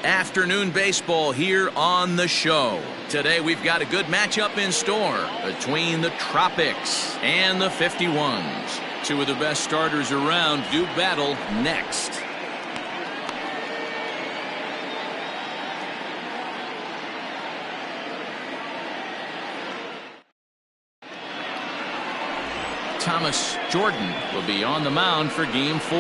Afternoon baseball here on the show. Today we've got a good matchup in store between the Tropics and the 51s. Two of the best starters around do battle next. Thomas Jordan will be on the mound for Game 4.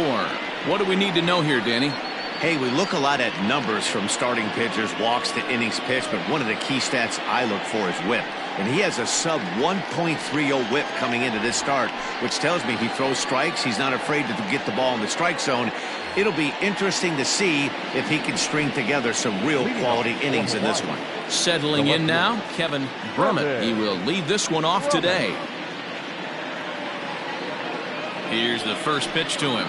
What do we need to know here, Danny? Hey, we look a lot at numbers from starting pitchers, walks to innings pitched, but one of the key stats I look for is whip. And he has a sub 1.30 whip coming into this start, which tells me he throws strikes. He's not afraid to get the ball in the strike zone. It'll be interesting to see if he can string together some real quality innings in this one. Settling in now, Kevin Brummett. He will lead this one off today. Here's the first pitch to him.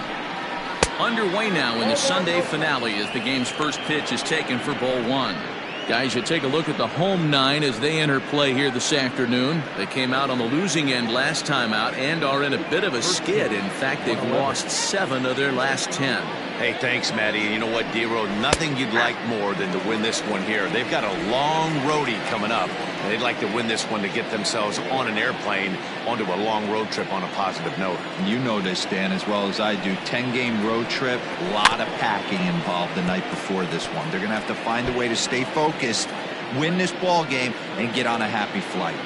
Underway now in the Sunday finale as the game's first pitch is taken for ball one. Guys, you take a look at the home nine as they enter play here this afternoon. They came out on the losing end last time out and are in a bit of a skid. In fact, they've lost 7 of their last 10. Hey, thanks, Matty. You know what, D-Row? Nothing you'd like more than to win this one here. They've got a long roadie coming up, and they'd like to win this one to get themselves on an airplane onto a long road trip on a positive note. You know this, Dan, as well as I do. 10-game road trip, a lot of packing involved the night before this one. They're going to have to find a way to stay focused, win this ball game, and get on a happy flight.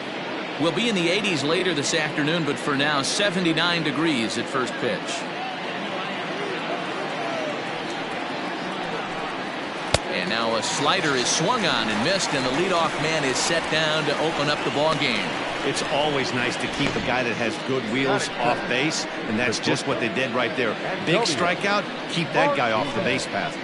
We'll be in the 80s later this afternoon, but for now, 79 degrees at first pitch. And now a slider is swung on and missed, and the leadoff man is set down to open up the ball game. It's always nice to keep a guy that has good wheels off base, and that's just what they did right there. Big strikeout, keep that guy off the base path.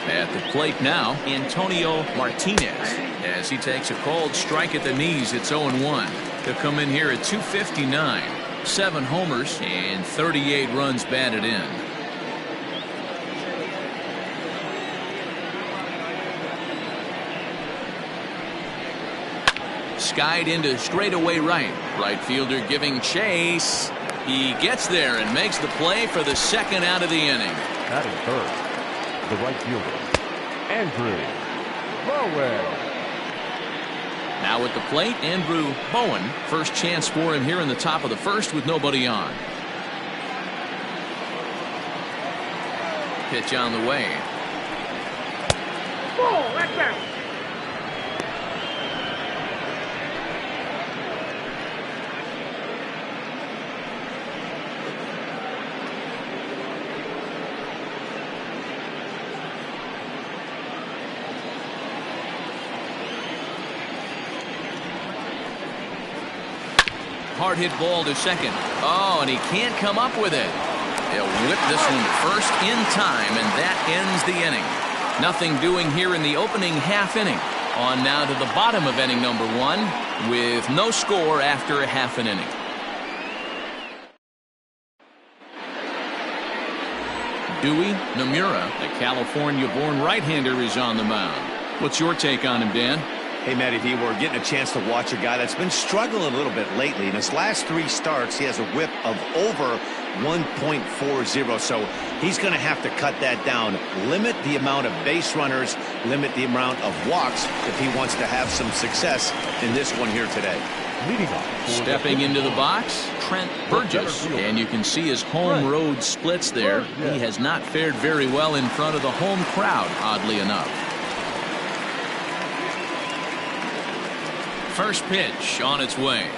At the plate now, Antonio Martinez. As he takes a cold strike at the knees, it's 0-1. They'll come in here at 259. 7 homers and 38 runs batted in. Skied into straightaway right. Right fielder giving chase. He gets there and makes the play for the second out of the inning. Batting third, the right fielder, Andrew Bowen. Now at the plate, Andrew Bowen. First chance for him here in the top of the first with nobody on. Pitch on the way. Ball, that's out. Hard hit ball to second. Oh, and he can't come up with it. They'll whip this one to first in time, and that ends the inning. Nothing doing here in the opening half inning. On now to the bottom of inning number 1 with no score after a half an inning. Dewey Nomura, the California-born right-hander, is on the mound. What's your take on him, Dan? Hey, Matty V, we're getting a chance to watch a guy that's been struggling a little bit lately. In his last 3 starts, he has a whip of over 1.40, so he's going to have to cut that down. Limit the amount of base runners, limit the amount of walks if he wants to have some success in this one here today. Leading off. Stepping into the box, Trent Burgess. And you can see his home road splits there. He has not fared very well in front of the home crowd, oddly enough. First pitch on its way.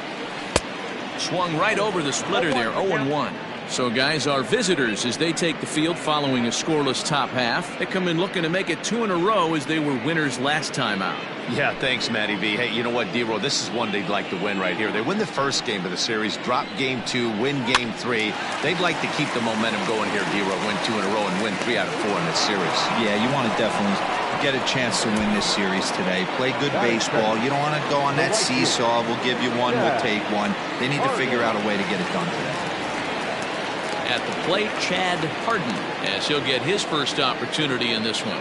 Swung right over the splitter there, 0-1. So, guys, our visitors, as they take the field following a scoreless top half, they come in looking to make it 2 in a row as they were winners last time out. Yeah, thanks, Matty V. Hey, you know what, D-Row, this is one they'd like to win right here. They win the first game of the series, drop game 2, win game 3. They'd like to keep the momentum going here, D-Row, win 2 in a row and win 3 out of 4 in this series. Yeah, you want to definitely get a chance to win this series today. Play good baseball. You don't want to go on that seesaw. We'll give you one, we'll take one. They need to figure out a way to get it done today. At the plate, Chad Harden, as he'll get his first opportunity in this one.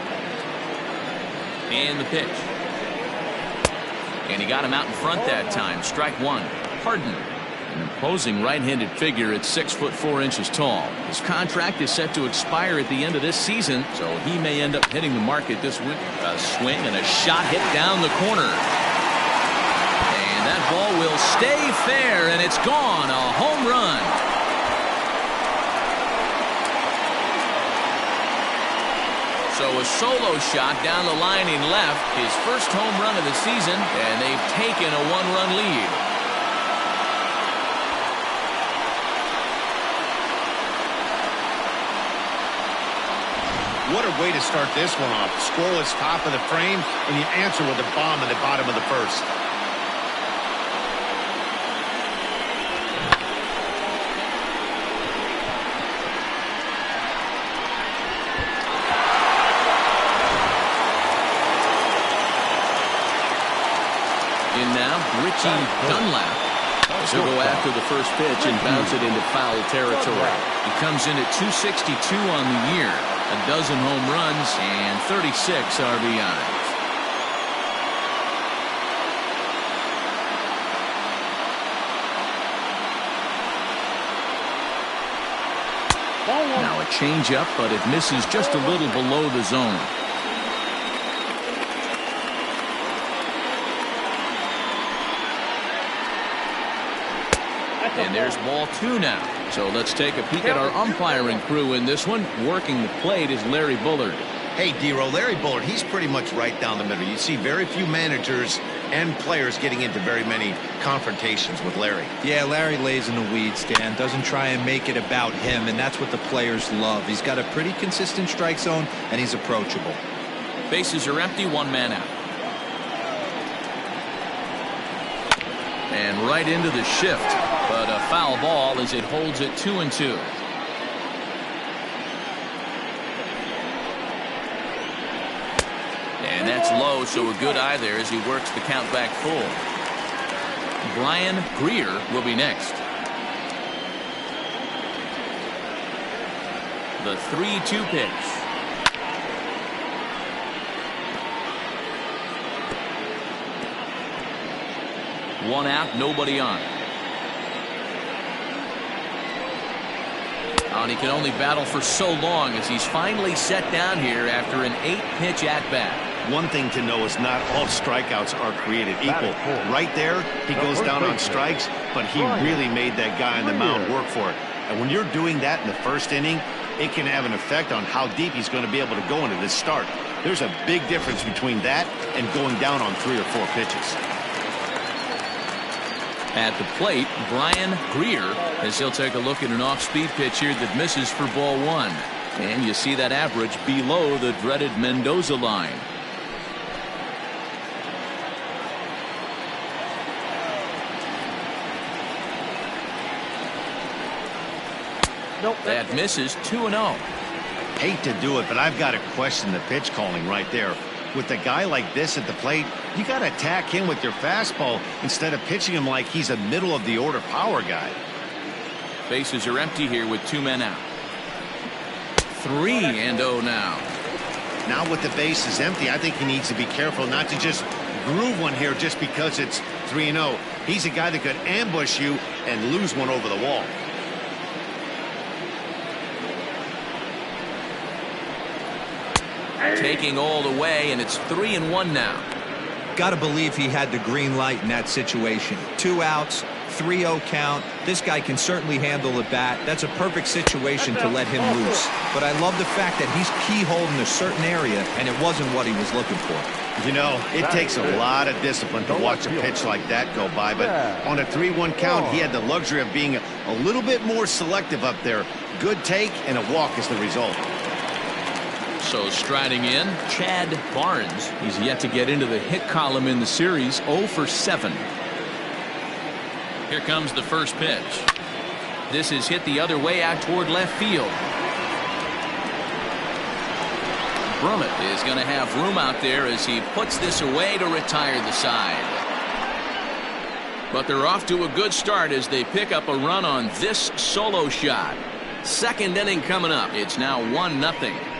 And the pitch. And he got him out in front that time. Strike 1. Harden. And Posing right-handed figure at 6'4" tall. His contract is set to expire at the end of this season, so he may end up hitting the market this week. A swing and a shot hit down the corner. And that ball will stay fair, and it's gone. A home run. So a solo shot down the line in left, his first home run of the season, and they've taken a one-run lead. What a way to start this one off. Scoreless top of the frame, and you answer with a bomb in the bottom of the first. In now, Richie Dunlap. He'll go after the first pitch and bounce it into foul territory. He comes in at 262 on the year, a dozen home runs, and 36 RBIs. Now a changeup, but it misses just a little below the zone. And there's ball 2 now. So let's take a peek at our umpiring crew in this one. Working the plate is Larry Bullard. Hey, D-Roll, Larry Bullard, he's pretty much right down the middle. You see very few managers and players getting into very many confrontations with Larry. Yeah, Larry lays in the weeds, Dan. Doesn't try and make it about him, and that's what the players love. He's got a pretty consistent strike zone, and he's approachable. Bases are empty, one man out. And right into the shift, but a foul ball as it holds it 2-2. And that's low, so a good eye there as he works the count back full. Brian Greer will be next. The 3-2 pitch. One out, nobody on. And he can only battle for so long as he's finally set down here after an 8-pitch at-bat. One thing to know is not all strikeouts are created equal. Right there, he goes down on strikes, but he really made that guy on the mound work for it. And when you're doing that in the first inning, it can have an effect on how deep he's going to be able to go into this start. There's a big difference between that and going down on 3 or 4 pitches. At the plate, Brian Greer, as he'll take a look at an off-speed pitch here that misses for ball 1. And you see that average below the dreaded Mendoza line. Nope. That misses 2-0. Hate to do it, but I've got to question the pitch calling right there. With a guy like this at the plate, you got to attack him with your fastball instead of pitching him like he's a middle-of-the-order power guy. Bases are empty here with 2 men out. 3-0 now. Now with the bases empty, I think he needs to be careful not to just groove one here just because it's 3-0. He's a guy that could ambush you and lose one over the wall. Taking all the way, and it's 3-1 now. Got to believe he had the green light in that situation. 2 outs, 3-0 count. This guy can certainly handle the bat. That's a perfect situation to let him loose. But I love the fact that he's keyholed in a certain area, and it wasn't what he was looking for. You know, it takes a lot of discipline to watch a pitch like that go by, but on a 3-1 count, he had the luxury of being a little bit more selective up there. Good take, and a walk is the result. So striding in, Chad Barnes. He's yet to get into the hit column in the series, 0 for 7. Here comes the first pitch. This is hit the other way out toward left field. Brummett is going to have room out there as he puts this away to retire the side. But they're off to a good start as they pick up a run on this solo shot. Second inning coming up. It's now 1-0.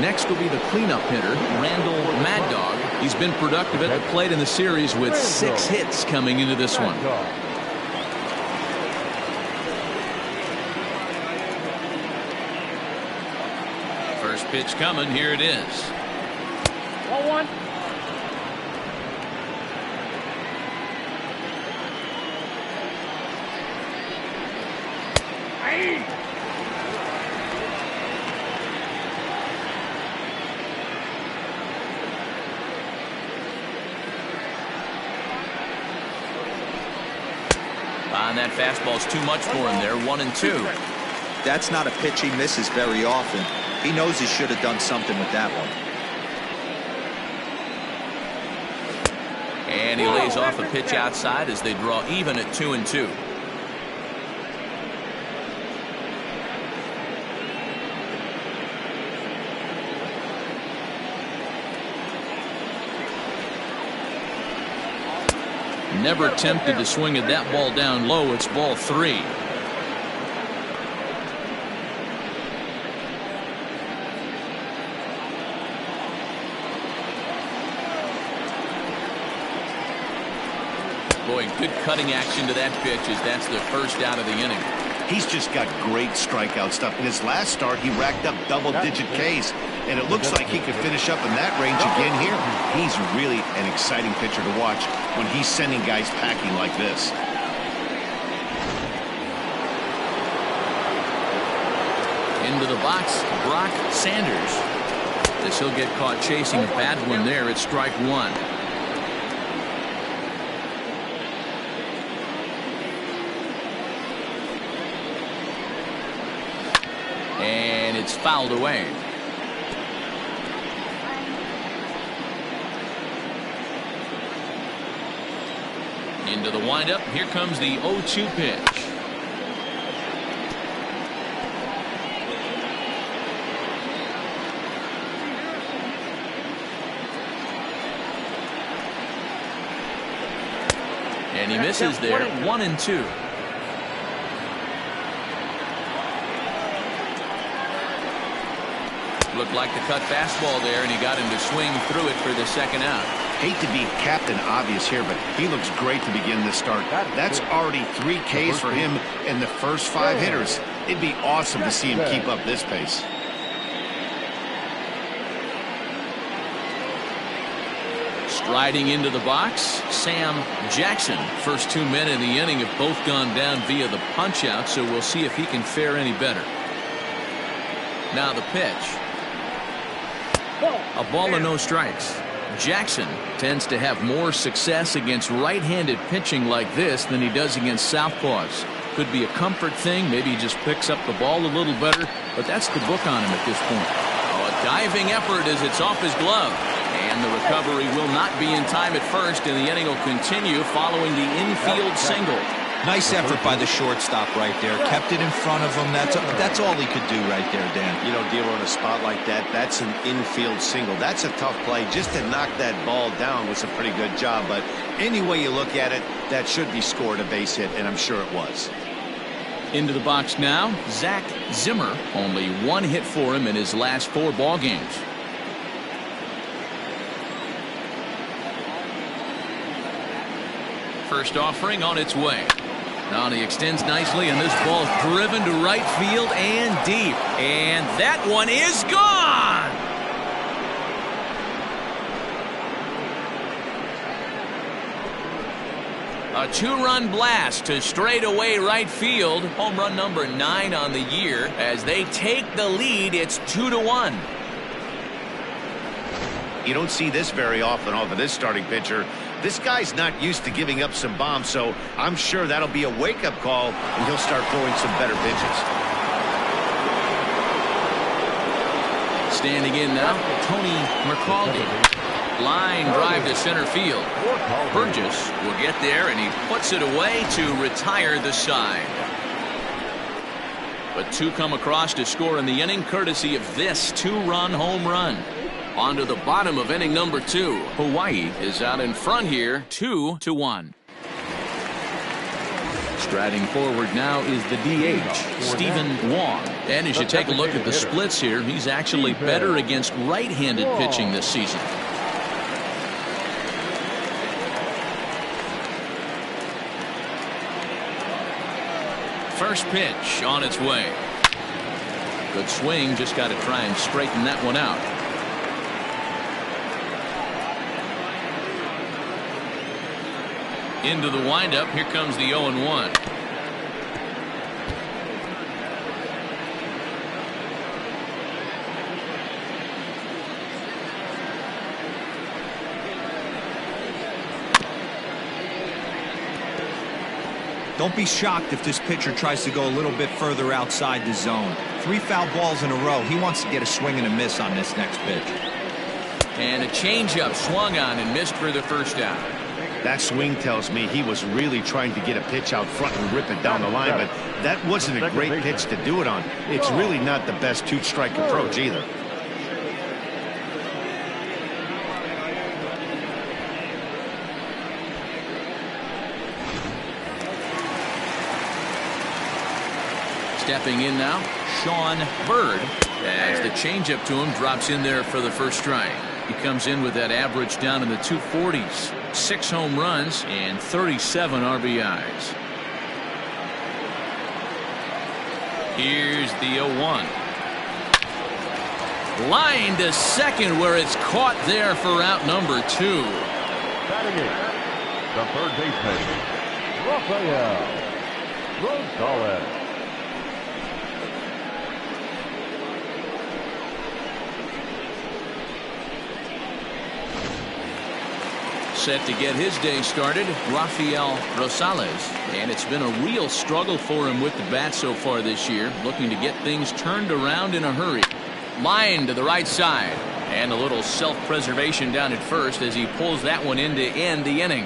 Next will be the cleanup hitter, Randall Mad Dog. He's been productive at the plate in the series with 6 hits coming into this one. First pitch coming. Here it is. 1-1. And that fastball's too much for him there. 1-2. That's not a pitch he misses very often. He knows he should have done something with that one. And he lays off a pitch outside as they draw even at 2-2. Never tempted to swing at that ball down low. It's ball 3. Boy, good cutting action to that pitch as that's the first out of the inning. He's just got great strikeout stuff. In his last start, he racked up double-digit Ks, and it looks like he could finish up in that range again here. He's really an exciting pitcher to watch when he's sending guys packing like this. Into the box, Brock Sanders. This he'll get caught chasing a bad one there. It's strike 1. And it's fouled away. Into the windup. Here comes the 0-2 pitch. And he misses there. 1-2. Looked like the cut fastball there, and he got him to swing through it for the second out. Hate to be Captain Obvious here, but he looks great to begin this start. That's already 3 Ks for him in the first 5 hitters. It'd be awesome to see him keep up this pace. Striding into the box, Sam Jackson. First 2 men in the inning have both gone down via the punch-out, so we'll see if he can fare any better. Now the pitch. A ball and no strikes. Jackson tends to have more success against right-handed pitching like this than he does against southpaws. Could be a comfort thing. Maybe he just picks up the ball a little better, but that's the book on him at this point. Oh, a diving effort as it's off his glove. And the recovery will not be in time at first, and the inning will continue following the infield single. Nice effort by the shortstop right there. Kept it in front of him. That's all he could do right there, Dan. You know, dealer in a spot like that, that's an infield single. That's a tough play. Just to knock that ball down was a pretty good job. But any way you look at it, that should be scored a base hit, and I'm sure it was. Into the box now, Zach Zimmer. Only 1 hit for him in his last 4 ball games. First offering on its way. Now he extends nicely, and this ball is driven to right field and deep. And that one is gone! A 2-run blast to straightaway right field. Home run number 9 on the year. As they take the lead, it's 2-1. You don't see this very often off of this starting pitcher. This guy's not used to giving up some bombs, so I'm sure that'll be a wake-up call, and he'll start throwing some better pitches. Standing in now, Tony McCaldy. Line drive to center field. Burgess will get there, and he puts it away to retire the side. But 2 come across to score in the inning, courtesy of this 2-run home run. On to the bottom of inning number 2. Hawaii is out in front here, 2-1. Striding forward now is the DH, Stephen Wong. And as you take a look at the splits here, he's actually better against right-handed pitching this season. First pitch on its way. Good swing, just got to try and straighten that one out. Into the windup, here comes the 0-1. Don't be shocked if this pitcher tries to go a little bit further outside the zone. 3 foul balls in a row. He wants to get a swing and a miss on this next pitch. And a changeup swung on and missed for the first out. That swing tells me he was really trying to get a pitch out front and rip it down the line, but that wasn't a great pitch to do it on. It's really not the best two-strike approach either. Stepping in now, Sean Bird, as the changeup to him drops in there for the first strike. He comes in with that average down in the 240s, 6 home runs and 37 RBIs. Here's the 0-1. Line to second, where it's caught there for out number 2. Batting in, the third baseman, Rafael Rosales. Set to get his day started, Rafael Rosales, and it's been a real struggle for him with the bat so far this year, looking to get things turned around in a hurry. Line to the right side, and a little self-preservation down at first as he pulls that one in to end the inning.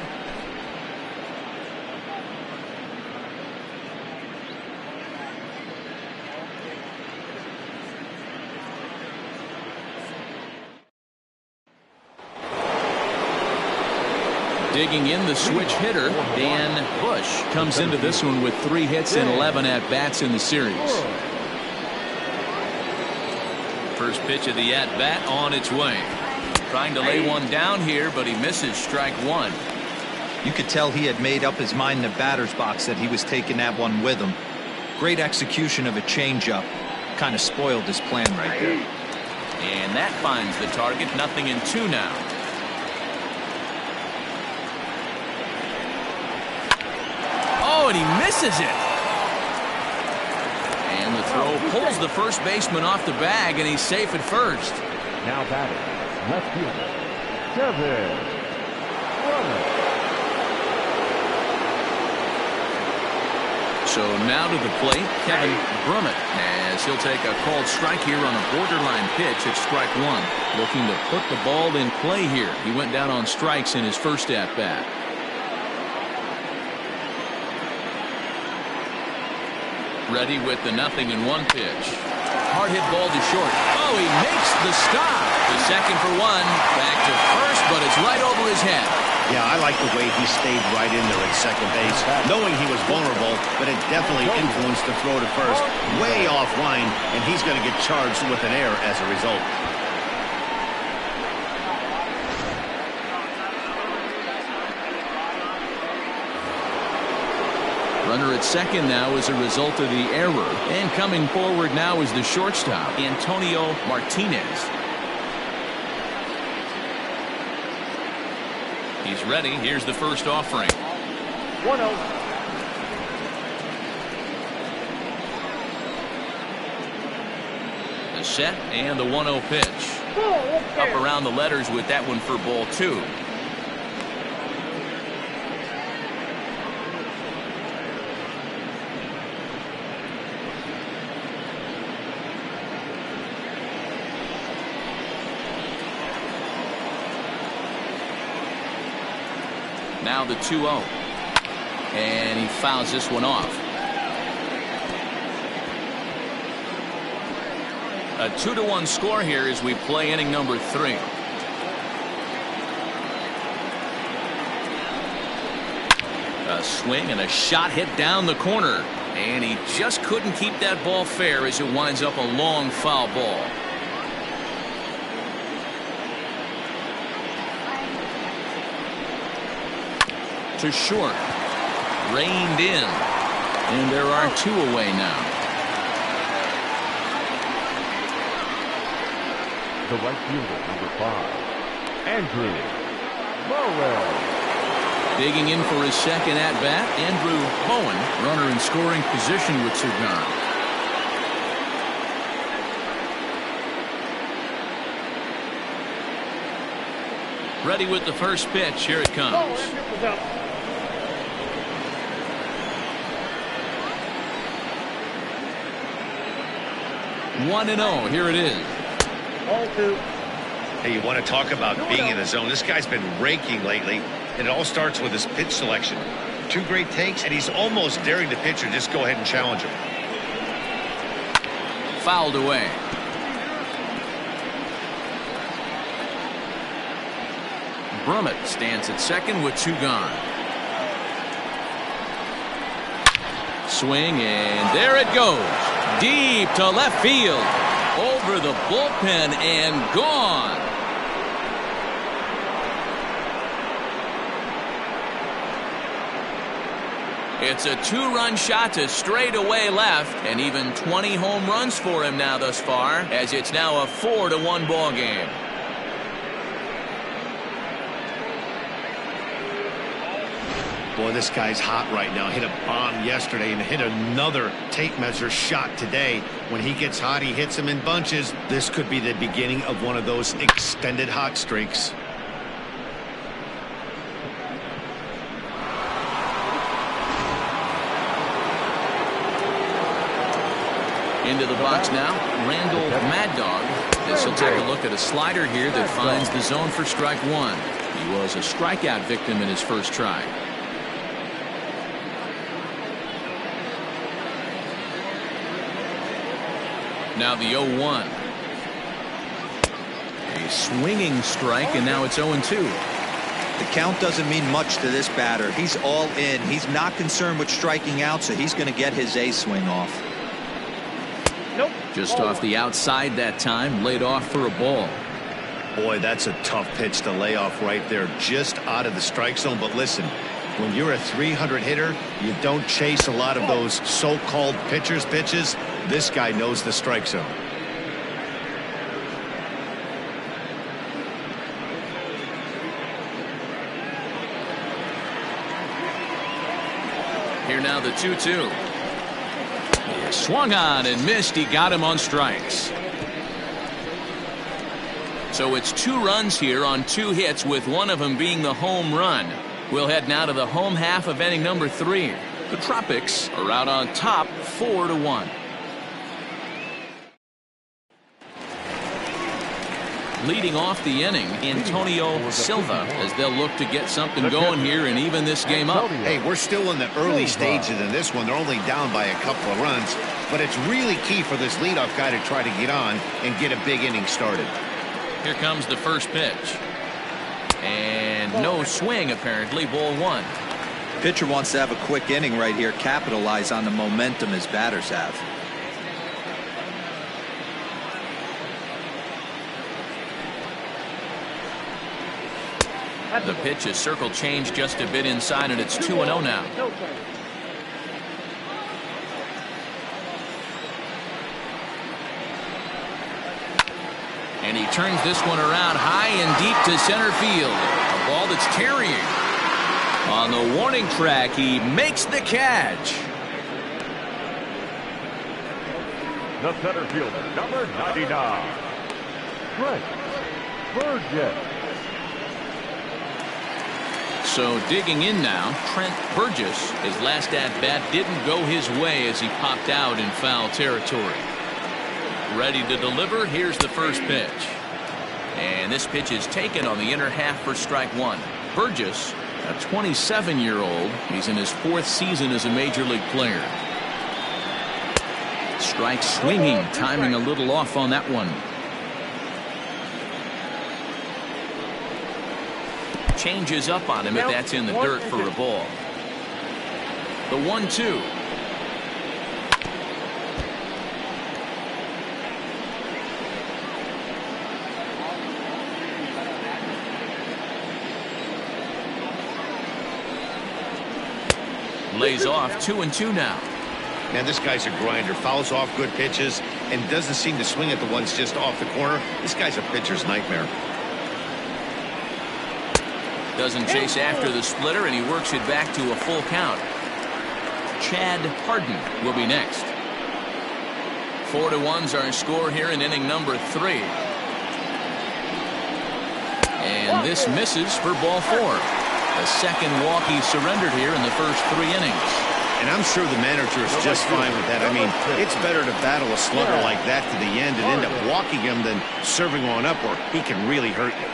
Digging in, the switch hitter, Dan Bush, comes into this one with 3 hits and 11 at-bats in the series. First pitch of the at-bat on its way. Trying to lay one down here, but he misses strike 1. You could tell he had made up his mind in the batter's box that he was taking that one with him. Great execution of a changeup. Kind of spoiled his plan right there. And that finds the target. 0-2 now. Oh, and he misses it. And the throw pulls the first baseman off the bag, and he's safe at first. Now batting, left fielder, Kevin Brummett. So now to the plate, Kevin Brummett, as he'll take a called strike here on a borderline pitch at strike 1. Looking to put the ball in play here. He went down on strikes in his first at-bat. Ready with the 0-1 pitch. Hard hit ball to short. Oh, he makes the stop. The second for 1. Back to first, but it's right over his head. Yeah, I like the way he stayed right in there at second base, knowing he was vulnerable, but it definitely influenced the throw to first. Way offline, and he's going to get charged with an error as a result. Runner at second now as a result of the error. And coming forward now is the shortstop, Antonio Martinez. He's ready. Here's the first offering. 1-0. The set and the 1-0 pitch. Up around the letters with that one for ball 2. Now the 2-0. And he fouls this one off. A 2-1 score here as we play inning number 3. A swing and a shot hit down the corner. And he just couldn't keep that ball fair as it winds up a long foul ball. To short. Reined in. And there are two away now. The right fielder, number 5, Andrew Bowen. Digging in for his second at-bat, Andrew Bowen, runner in scoring position with two gone. Ready with the first pitch. Here it comes. 1-0. Here it is. 0-2. Hey, you want to talk about being in the zone? This guy's been raking lately, and it all starts with his pitch selection. Two great takes, and he's almost daring the pitcher just go ahead and challenge him. Fouled away. Brummett stands at second with two gone. Swing, and there it goes. Deep to left field. Over the bullpen and gone. It's a two-run shot to straightaway left, and even 20 home runs for him now thus far, as it's now a 4-1 ball game. Boy, this guy's hot right now. Hit a bomb yesterday and hit another tape measure shot today. When he gets hot, he hits them in bunches. This could be the beginning of one of those extended hot streaks. Into the box now, Randall Mad Dog. This will take a look at a slider here that finds the zone for strike one. He was a strikeout victim in his first try. Now the 0-1. A swinging strike, and now it's 0-2. The count doesn't mean much to this batter. He's all in. He's not concerned with striking out, so he's going to get his A swing off. Nope. Just off the outside that time, laid off for a ball. Boy, that's a tough pitch to lay off right there, just out of the strike zone. But listen, when you're a 300 hitter, you don't chase a lot of those so-called pitcher's pitches. This guy knows the strike zone. Here now the 2-2. He swung on and missed. He got him on strikes. So it's 2 runs here on 2 hits, with one of them being the home run. We'll head now to the home half of inning number 3. The Tropics are out on top 4-1. Leading off the inning, Antonio Silva, as they'll look to get something going here and even this game up. Hey, we're still in the early stages in this one. They're only down by a couple of runs, but it's really key for this leadoff guy to try to get on and get a big inning started. Here comes the first pitch. And no swing, apparently. Ball 1. Pitcher wants to have a quick inning right here, capitalize on the momentum his batters have. The pitch is circle change just a bit inside, and it's 2-0 now. And he turns this one around high and deep to center field. A ball that's carrying. On the warning track, he makes the catch. The center fielder, number 99, Trent Burgess. So digging in now, Trent Burgess. His last at-bat didn't go his way as he popped out in foul territory. Ready to deliver. Here's the first pitch. And this pitch is taken on the inner half for strike 1. Burgess, a 27-year-old. He's in his 4th season as a major league player. Strike swinging, timing a little off on that one. Changes up on him if that's in the dirt for a ball. The 1-2. Lays off 2-2 now. Man, this guy's a grinder. Fouls off good pitches and doesn't seem to swing at the ones just off the corner. This guy's a pitcher's nightmare. Doesn't chase after the splitter, and he works it back to a full count. Chad Harden will be next. 4-1's our score here in inning number 3. And this misses for ball 4. The second walk he surrendered here in the first 3 innings. And I'm sure the manager is just fine with that. I mean, it's better to battle a slugger like that to the end and end up walking him than serving on up where he can really hurt you.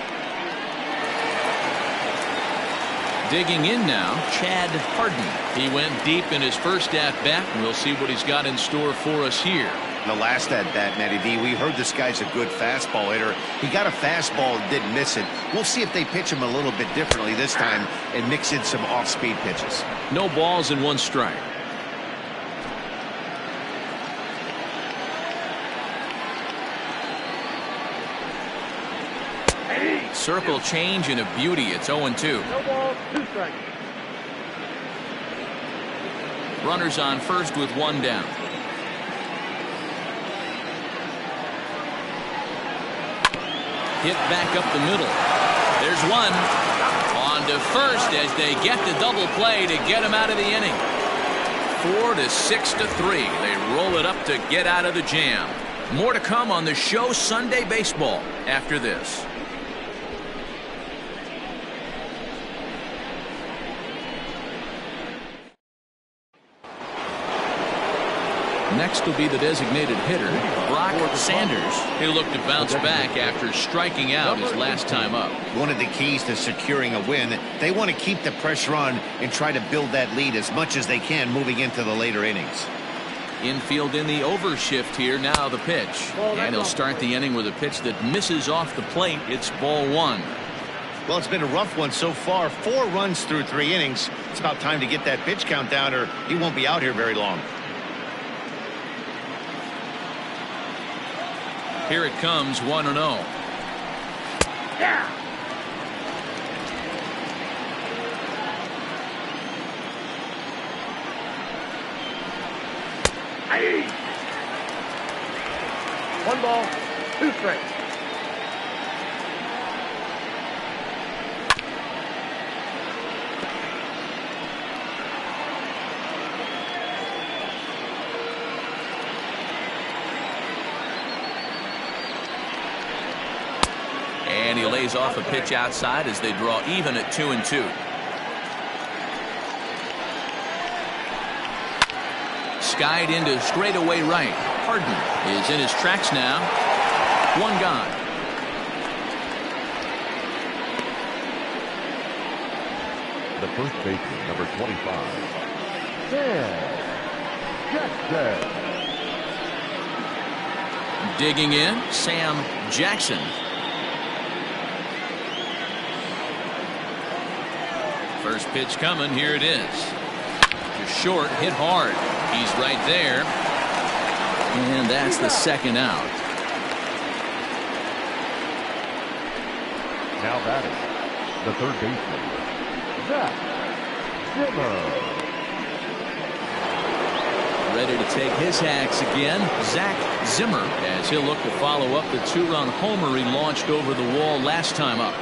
Digging in now, Chad Harden. He went deep in his first at-bat, and we'll see what he's got in store for us here. The last at-bat, Matty D, we heard this guy's a good fastball hitter. He got a fastball and didn't miss it. We'll see if they pitch him a little bit differently this time and mix in some off-speed pitches. No balls and 1 strike. Circle change and a beauty. It's 0-2. No balls, 2 strikes. Runners on first with 1 down. Hit back up the middle. There's 1. On to first as they get the double play to get him out of the inning. 4-6-3. They roll it up to get out of the jam. More to come on the show Sunday Baseball after this. Next will be the designated hitter, Brock Sanders. He'll look to bounce back after striking out his last time up. One of the keys to securing a win, they want to keep the pressure on and try to build that lead as much as they can moving into the later innings. Infield in the overshift here. Now the pitch. And he'll start the inning with a pitch that misses off the plate. It's ball 1. Well, it's been a rough one so far. 4 runs through 3 innings. It's about time to get that pitch count down or he won't be out here very long. Here it comes, 1-0. Yeah. Hey. 1 ball, 2 strikes. And he lays off a pitch outside as they draw even at 2-2. Skied into straightaway right. Harden is in his tracks now. 1 gone. The first baseman, number 25, Sam Jackson. Digging in, Sam Jackson. First pitch coming. Here it is. Just short, hit hard. He's right there. And that's the second out. Now batting, the third baseman, Zach Zimmer. Ready to take his hacks again, Zach Zimmer, as he'll look to follow up the 2-run homer he launched over the wall last time up.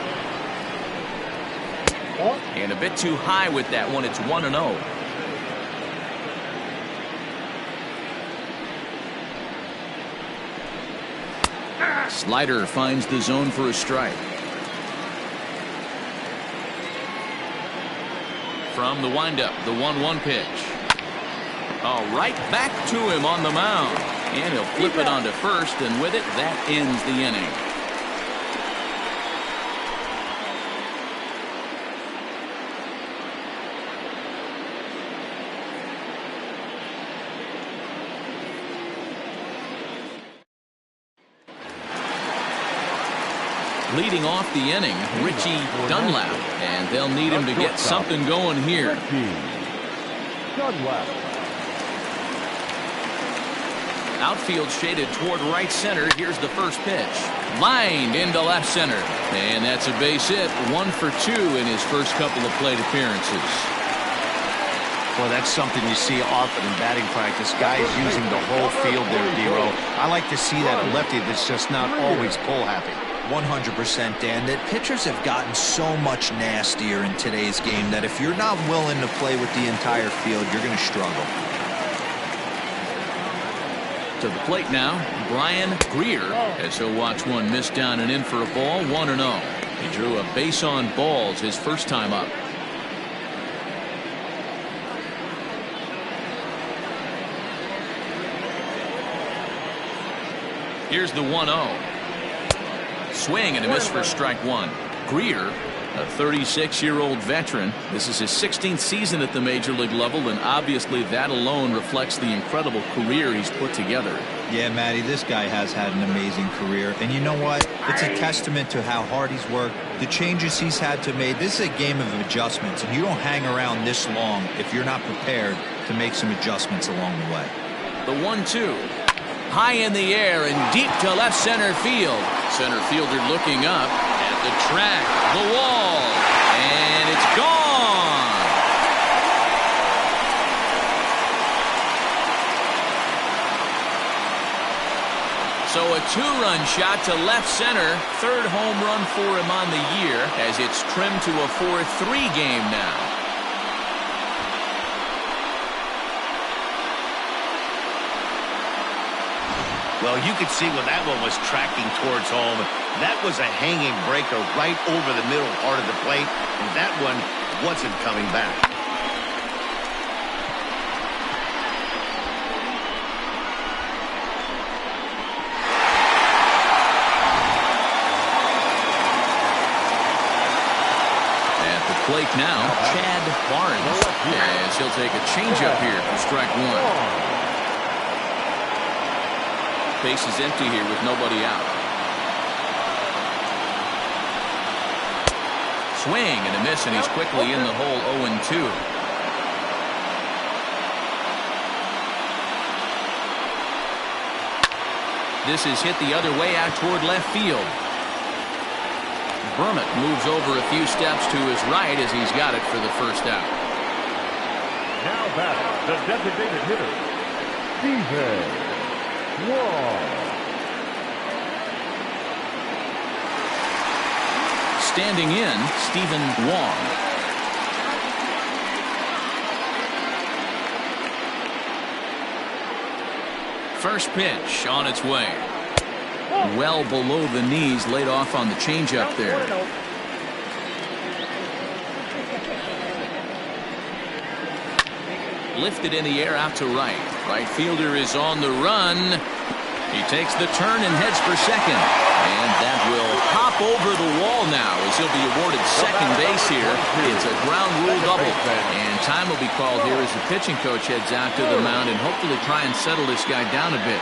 And a bit too high with that one. It's 1-0. Slider finds the zone for a strike. From the windup, the 1-1 pitch. Oh, right back to him on the mound. And he'll flip it onto first, and with it, that ends the inning. Leading off the inning, Richie Dunlap, and they'll need him to get something going here. None left. Outfield shaded toward right center. Here's the first pitch. Lined into left center. And that's a base hit. 1 for 2 in his first couple of plate appearances. Well, that's something you see often in batting practice. Guys using the whole field there, D-Row. I like to see that a lefty that's just not always pull happy. 100%, Dan. That pitchers have gotten so much nastier in today's game that if you're not willing to play with the entire field, you're going to struggle. To the plate now, Brian Greer, as he'll watch one miss down and in for a ball, 1-0. He drew a base on balls his first time up. Here's the 1-0. Swing and a miss for strike one. Greer, a 36-year-old veteran. This is his 16th season at the major league level, and obviously that alone reflects the incredible career he's put together. Yeah, Matty, this guy has had an amazing career. And you know what? It's a testament to how hard he's worked, the changes he's had to make. This is a game of adjustments, and you don't hang around this long if you're not prepared to make some adjustments along the way. The 1-2. High in the air and deep to left center field. Center fielder looking up at the track, the wall, and it's gone. So a 2-run shot to left center. Third home run for him on the year as it's trimmed to a 4-3 game now. Well, you could see when that one was tracking towards home. That was a hanging breaker right over the middle part of the plate, and that one wasn't coming back. At the plate now, Chad Barnes, as he'll take a changeup here for strike one. Base is empty here with nobody out. Swing and a miss, and he's quickly in the hole. 0-2. This is hit the other way out toward left field. Bermott moves over a few steps to his right as he's got it for the first out. Now batting, the designated hitter, Stephen Wong. Standing in, Stephen Wong. First pitch on its way. Well below the knees, laid off on the changeup there. Lifted in the air out to right. Right fielder is on the run. He takes the turn and heads for second. And that will hop over the wall now as he'll be awarded second base here. It's a ground rule double. And time will be called here as the pitching coach heads out to the mound and hopefully try and settle this guy down a bit.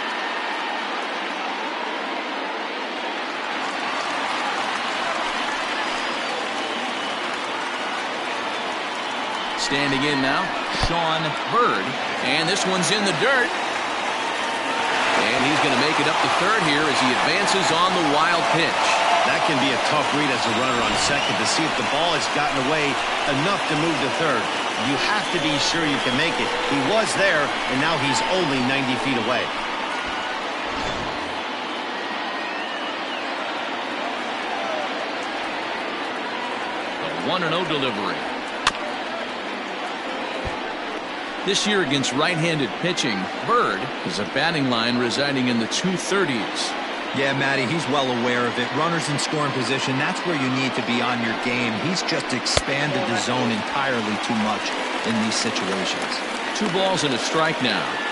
Standing in now, Sean Bird. And this one's in the dirt. And he's going to make it up to third here as he advances on the wild pitch. That can be a tough read as a runner on second to see if the ball has gotten away enough to move to third. You have to be sure you can make it. He was there, and now he's only 90 feet away. The 1-0 delivery. This year against right-handed pitching, Bird is a batting line residing in the 230s. Yeah, Matty, he's well aware of it. Runners in scoring position, that's where you need to be on your game. He's just expanded the zone entirely too much in these situations. 2 balls and a strike now.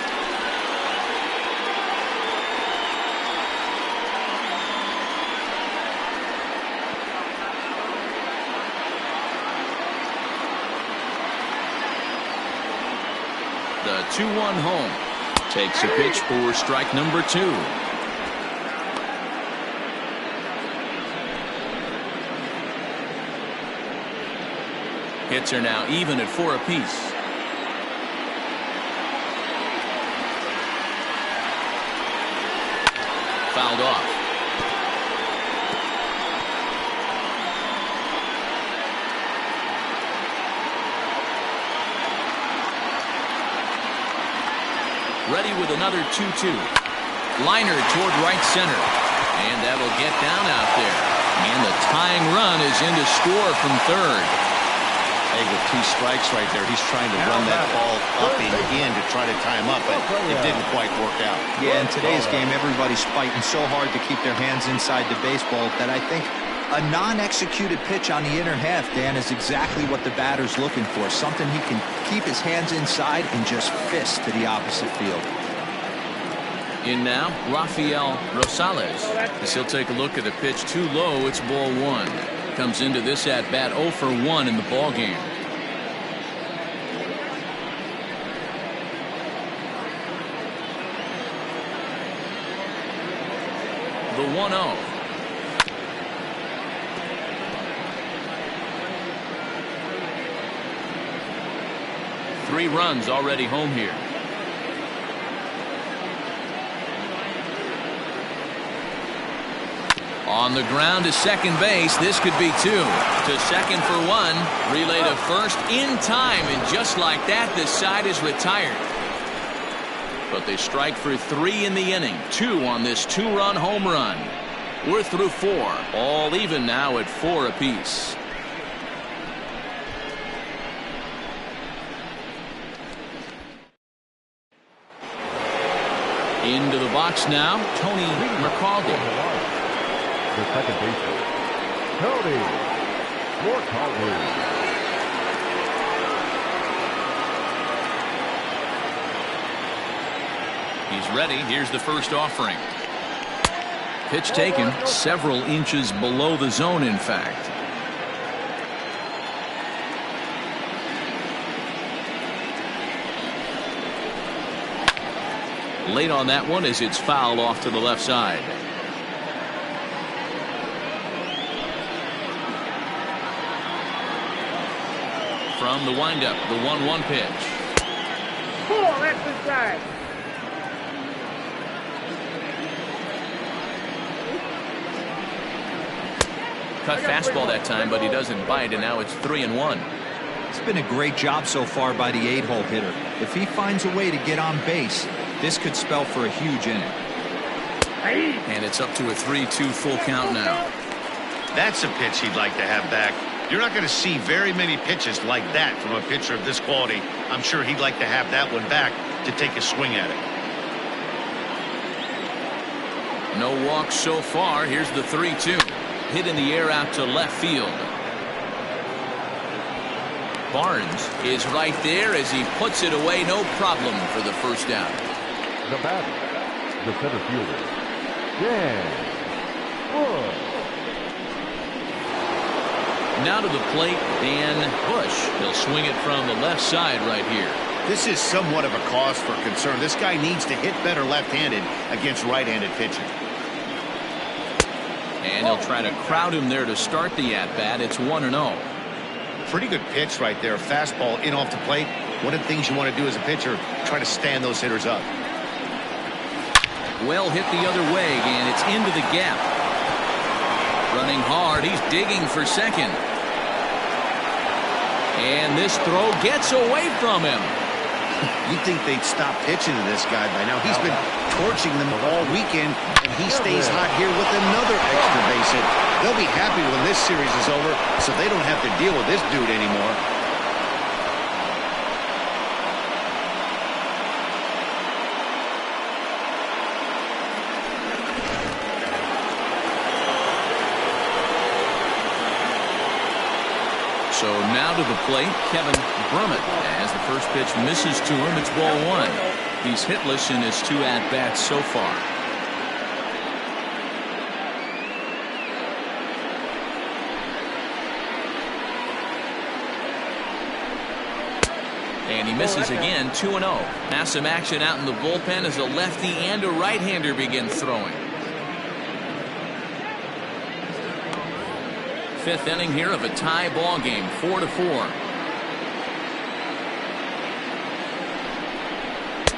The 2-1 home. Takes a pitch for strike number 2. Hits are now even at 4 apiece. fouled off. Ready with another 2-2. Liner toward right center. And that'll get down out there. And the tying run is in to score from third. Hey, with 2 strikes right there, he's trying to run that ball up and in to try to tie him up, but it didn't quite work out. Yeah, in today's game, everybody's fighting so hard to keep their hands inside the baseball that I think a non-executed pitch on the inner half, Dan, is exactly what the batter's looking for. Something he can keep his hands inside and just fist to the opposite field. In now, Rafael Rosales. As he'll take a look at the pitch too low, it's ball 1. Comes into this at bat 0 for 1 in the ball game. The 1-0. Three runs already home here. On the ground to second base. This could be 2. To second for 1. Relay to first in time. And just like that, this side is retired. But they strike for 3 in the inning. 2 on this 2-run home run. We're through 4. All even now at 4 apiece. Into the box now, Tony McCaldy. The second baseman, Tony McCaldy. He's ready. Here's the first offering. Pitch taken several inches below the zone, in fact. Late on that one as it's fouled off to the left side. From the windup, the 1-1 pitch. Full exercise. Cut fastball that time, but he doesn't bite, and now it's 3-1. It's been a great job so far by the 8-hole hitter. If he finds a way to get on base, this could spell for a huge inning. And it's up to a 3-2 full count now. That's a pitch he'd like to have back. You're not going to see very many pitches like that from a pitcher of this quality. I'm sure he'd like to have that one back to take a swing at it. No walks so far. Here's the 3-2. Hit in the air out to left field. Barnes is right there as he puts it away. No problem for the first out. The batter, the center fielder, Dan Bush. Now to the plate, Dan Bush. He'll swing it from the left side right here. This is somewhat of a cause for concern. This guy needs to hit better left-handed against right-handed pitching. And he'll try to crowd him there to start the at-bat. It's 1-0. Pretty good pitch right there. Fastball in off the plate. One of the things you want to do as a pitcher, try to stand those hitters up. Well hit the other way, and it's into the gap. Running hard. He's digging for second. And this throw gets away from him. You'd think they'd stop pitching to this guy by now. He's been torching them all weekend, and he stays hot here with another extra base hit. They'll be happy when this series is over, so they don't have to deal with this dude anymore. So now to the plate, Kevin Brummett. As the first pitch misses to him, it's ball 1. He's hitless in his 2 at-bats so far. And he misses again, 2-0. Now some action out in the bullpen as a lefty and a right-hander begin throwing. 5th inning here of a tie ball game, 4-4.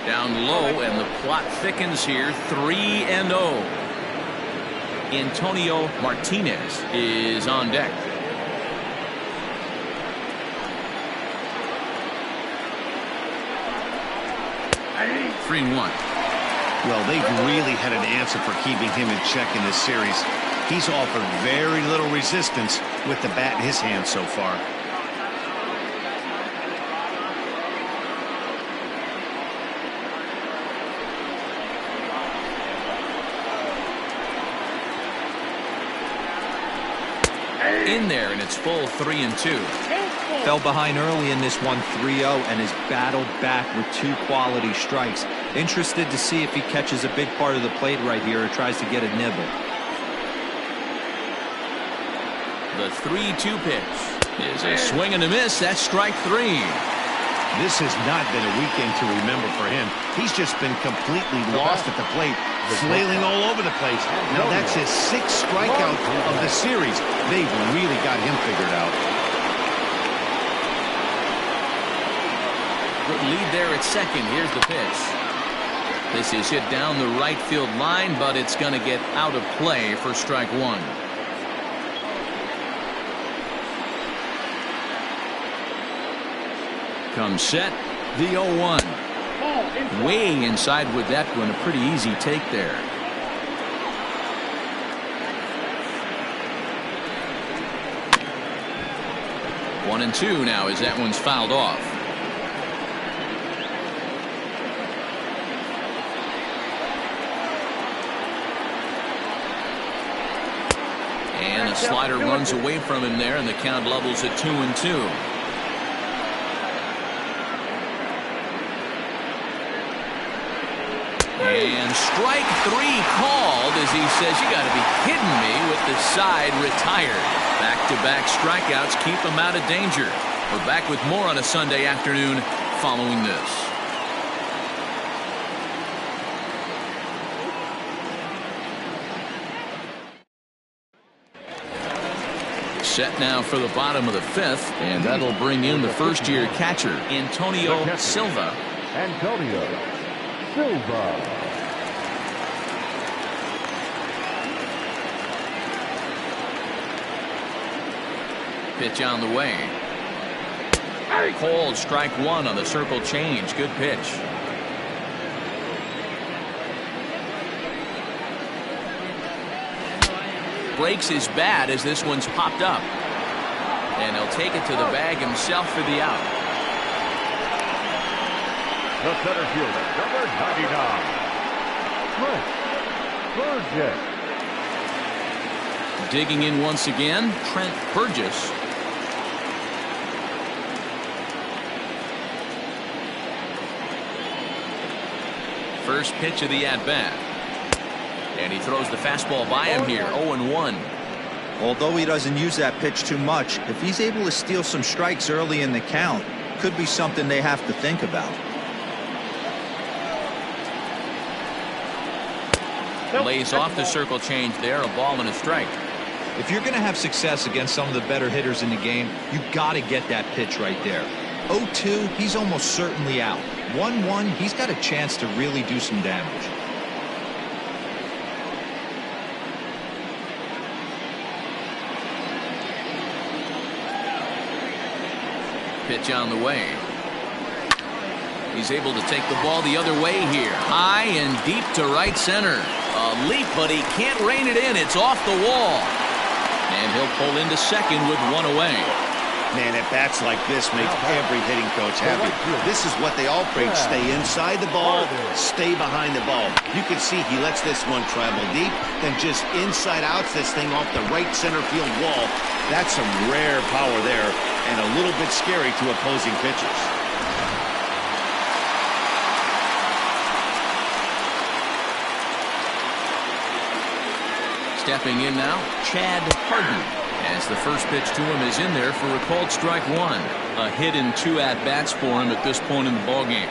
Down low, and the plot thickens here, 3-0. Antonio Martinez is on deck. Three and one. Well, they've really had an answer for keeping him in check in this series. He's offered very little resistance with the bat in his hand so far. In there, and it's full 3-2. Fell behind early in this one 3-0 and has battled back with 2 quality strikes. Interested to see if he catches a big part of the plate right here or tries to get a nibble. The 3-2 pitch is a swing and a miss. That's strike 3. This has not been a weekend to remember for him. He's just been completely lost at the plate, flailing all over the place. Now that's his 6th strikeout of the series. They've really got him figured out. Good lead there at second. Here's the pitch. This is hit down the right field line, but it's going to get out of play for strike 1. Comes set, the 0-1. Way inside with that one. A pretty easy take there. One and two now as that one's fouled off. And a slider runs away from him there, and the count levels at 2-2. And strike 3 called as he says, you got to be kidding me, with the side retired. Back-to-back strikeouts keep him out of danger. We're back with more on a Sunday afternoon following this. Set now for the bottom of the 5th, and that'll bring in the first-year catcher, Antonio Silva. Antonio Silva. Pitch on the way. Called strike 1 on the circle change. Good pitch. Breaks his bat as this one's popped up. And he'll take it to the bag himself for the out. The center fielder, number 99, Trent Burgess. Digging in once again, Trent Burgess. First pitch of the at-bat. And he throws the fastball by him here, 0-1. Although he doesn't use that pitch too much, if he's able to steal some strikes early in the count, could be something they have to think about. Lays off the circle change there, a ball and a strike. If you're going to have success against some of the better hitters in the game, you've got to get that pitch right there. 0-2, he's almost certainly out. 1-1, he's got a chance to really do some damage. Pitch on the way. He's able to take the ball the other way here. High and deep to right center. A leap, but he can't rein it in. It's off the wall. And he'll pull into second with one away. Man, at bats like this make every hitting coach happy. This is what they all preach. Stay inside the ball, stay behind the ball. You can see he lets this one travel deep, then just inside outs this thing off the right center field wall. That's some rare power there, and a little bit scary to opposing pitchers. Stepping in now, Chad Hardin, as the first pitch to him is in there for a called strike 1. A hit in 2 at-bats for him at this point in the ballgame.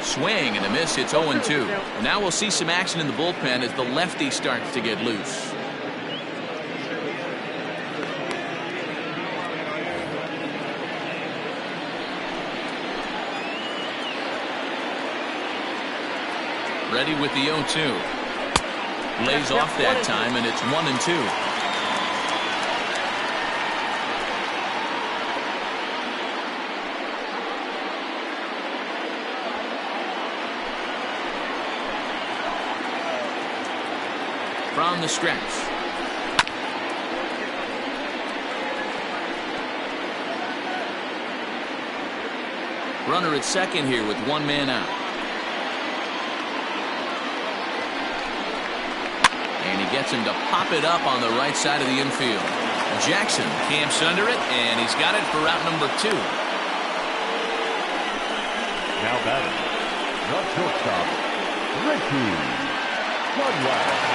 Swing and a miss. It's 0-2. Now we'll see some action in the bullpen as the lefty starts to get loose. Ready with the 0-2. Lays off that time, and it's 1-2. From the stretch. Runner at second here with one man out. And he gets him to pop it up on the right side of the infield. Jackson camps under it, and he's got it for route number 2. Now batting, the shortstop, Richie Dunlap.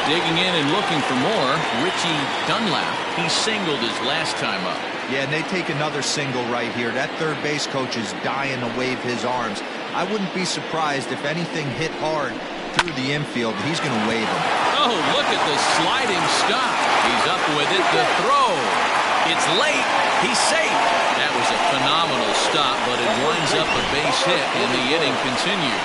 Digging in and looking for more, Richie Dunlap. He singled his last time up. Yeah, and they take another single right here. That third base coach is dying to wave his arms. I wouldn't be surprised if anything hit hard through the infield. He's going to wave him. Oh, look at the sliding stop. He's up with it. The throw. It's late. He's safe. That was a phenomenal stop, but it winds up a base hit, and the inning continues.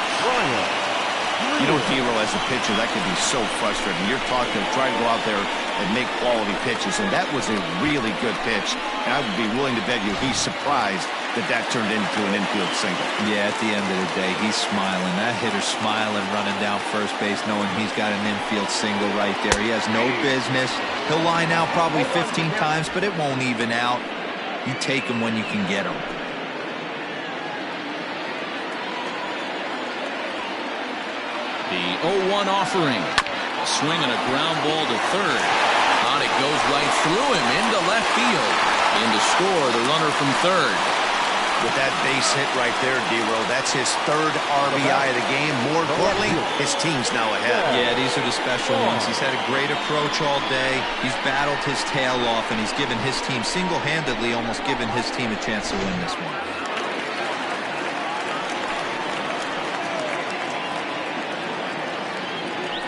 You know, Hero, as a pitcher, that can be so frustrating. You're trying to go out there and make quality pitches, and that was a really good pitch. And I would be willing to bet you he's surprised that turned into an infield single. Yeah, at the end of the day, he's smiling. That hitter's smiling, running down first base, knowing he's got an infield single right there. He has no business. He'll line out probably 15 times, but it won't even out. You take him when you can get him. The 0-1 offering. A swing and a ground ball to third. On it goes right through him into left field. In to score the runner from third. With that base hit right there, D-Row, that's his third RBI of the game. More importantly, his team's now ahead. Yeah, these are the special ones. He's had a great approach all day. He's battled his tail off, and he's given his team single-handedly, almost given his team a chance to win this one.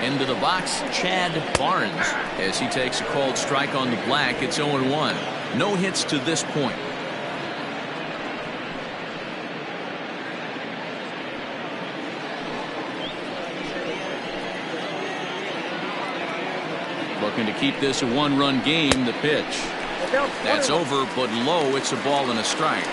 Into the box, Chad Barnes, as he takes a called strike on the black. It's 0-1. No hits to this point. Looking to keep this a one-run game. The pitch. That's over, but low. It's a ball and a strike.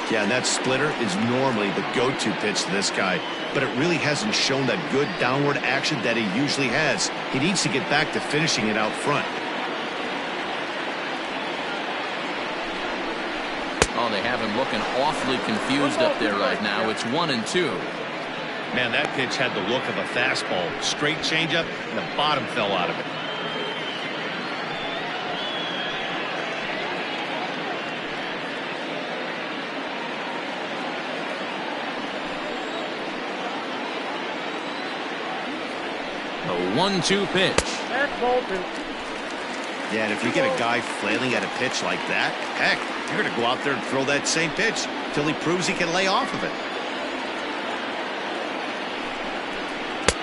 Yeah, and that splitter is normally the go-to pitch to this guy, but it really hasn't shown that good downward action that he usually has. He needs to get back to finishing it out front. Oh, they have him looking awfully confused up there right now. It's 1-2. Man, that pitch had the look of a fastball. Straight changeup, and the bottom fell out of it. A 1-2 pitch. That's Bolton. Yeah, and if you get a guy flailing at a pitch like that, heck, you're going to go out there and throw that same pitch till he proves he can lay off of it.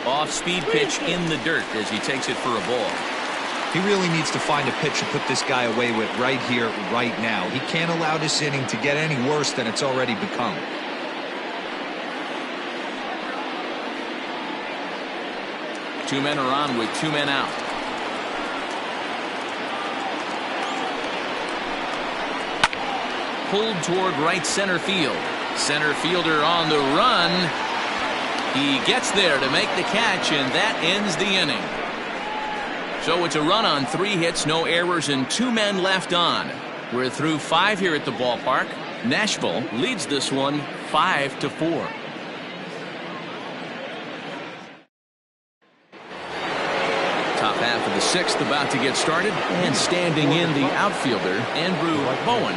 Off-speed pitch in the dirt as he takes it for a ball. He really needs to find a pitch to put this guy away with right here, right now. He can't allow this inning to get any worse than it's already become. Two men are on with two men out. Pulled toward right center field. Center fielder on the run. He gets there to make the catch, and that ends the inning. So it's a run on 3 hits, no errors, and 2 men left on. We're through 5 here at the ballpark. Nashville leads this one 5-4. Top half of the 6th about to get started, and standing in the outfielder, Andrew Bowen.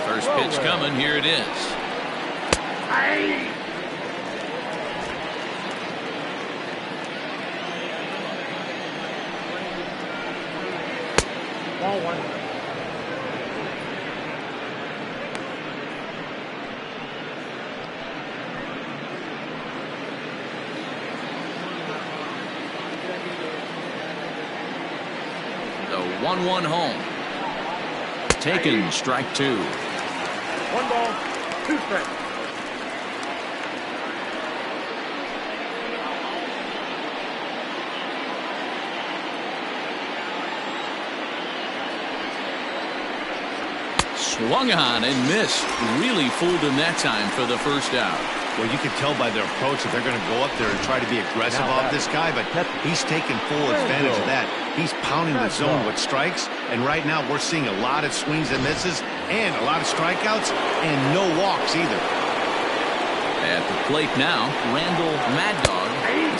First pitch coming. Here it is. Ball 1. The 1-1 home. Taken, strike 2. 1 ball, 2 strikes. Swung on and missed. Really fooled him that time for the first out. Well, you can tell by their approach that they're going to go up there and try to be aggressive off this guy, but he's taking full advantage of that. He's pounding the zone with strikes, and right now we're seeing a lot of swings and misses and a lot of strikeouts and no walks either. At the plate now, Randall Mad Dog.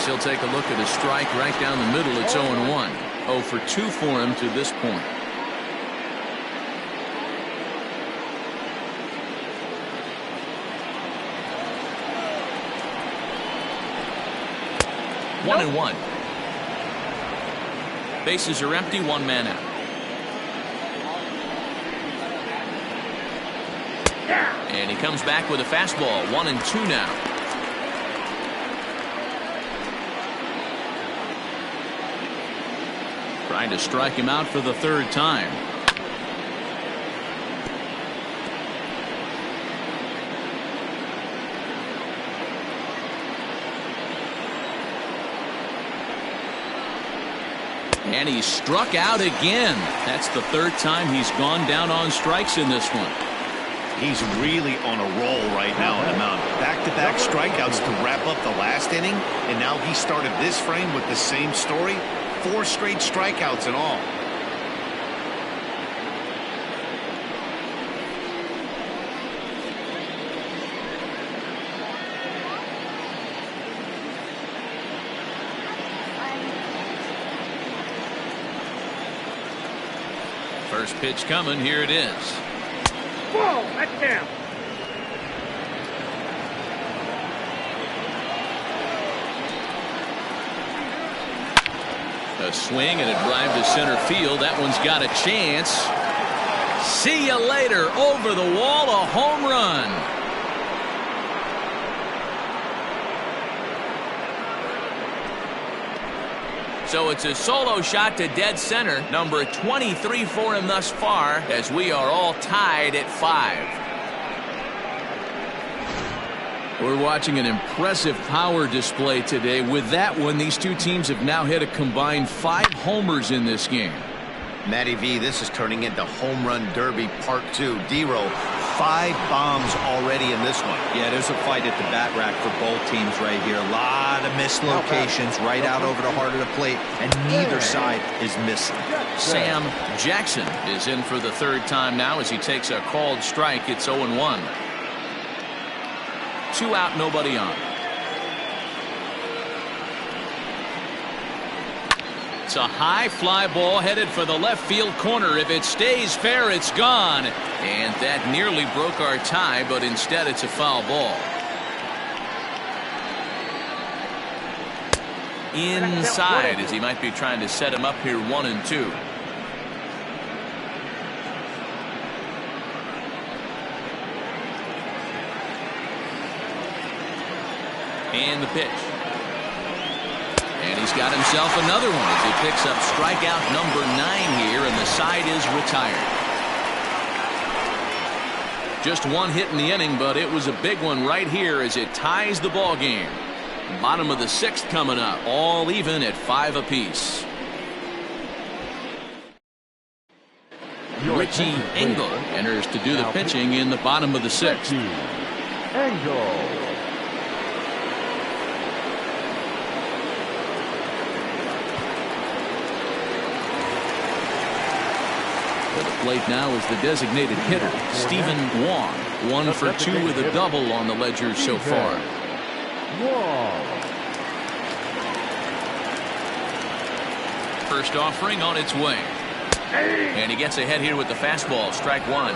He'll take a look at a strike right down the middle. It's 0-1. 0 for 2 for him to this point. Nope. 1-1. Bases are empty. 1 man out. And he comes back with a fastball. 1-2 now. Trying to strike him out for the 3rd time. And he's struck out again. That's the 3rd time he's gone down on strikes in this one. He's really on a roll right now on the mound. Back-to-back strikeouts to wrap up the last inning, and now he started this frame with the same story. 4 straight strikeouts and all. First pitch coming. Here it is. Whoa, that's down. A swing and a drive to center field. That one's got a chance. See you later. Over the wall, a home run. So it's a solo shot to dead center. Number 23 for him thus far, as we are all tied at 5. We're watching an impressive power display today. With that one, these two teams have now hit a combined 5 homers in this game. Matty V, this is turning into Home Run Derby Part 2. D-Row, 5 bombs already in this one. Yeah, there's a fight at the bat rack for both teams right here. A lot of missed locations right out over the heart of the plate, and neither side is missing. Sam Jackson is in for the 3rd time now as he takes a called strike. It's 0-1. 2 out, nobody on. It's a high fly ball headed for the left field corner. If it stays fair, it's gone. And that nearly broke our tie, but instead it's a foul ball. Inside, as he might be trying to set him up here. 1-2. And the pitch. And he's got himself another one as he picks up strikeout number 9 here, and the side is retired. Just 1 hit in the inning, but it was a big one right here as it ties the ball game. Bottom of the 6th coming up, all even at 5 apiece. Richie Engel enters to do the pitching in the bottom of the 6th. Engel. At the plate now is the designated hitter, Stephen Wong. 1 for 2 with a double on the ledger so far. First offering on its way. And he gets ahead here with the fastball. Strike 1.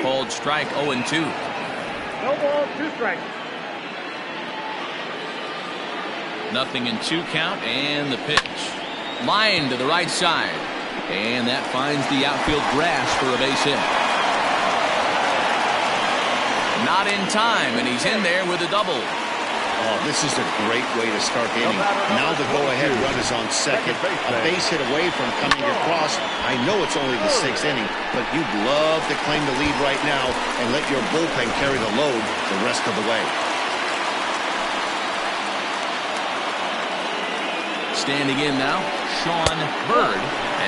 Called strike. 0-2. No ball, 2 strikes. Nothing in 2 count, and the pitch. Line to the right side. And that finds the outfield grass for a base hit. Not in time, and he's in there with a double. Oh, this is a great way to start the inning. Now the go-ahead run is on second. A base hit away from coming across. I know it's only the 6th inning, but you'd love to claim the lead right now and let your bullpen carry the load the rest of the way. Standing in now, Sean Bird,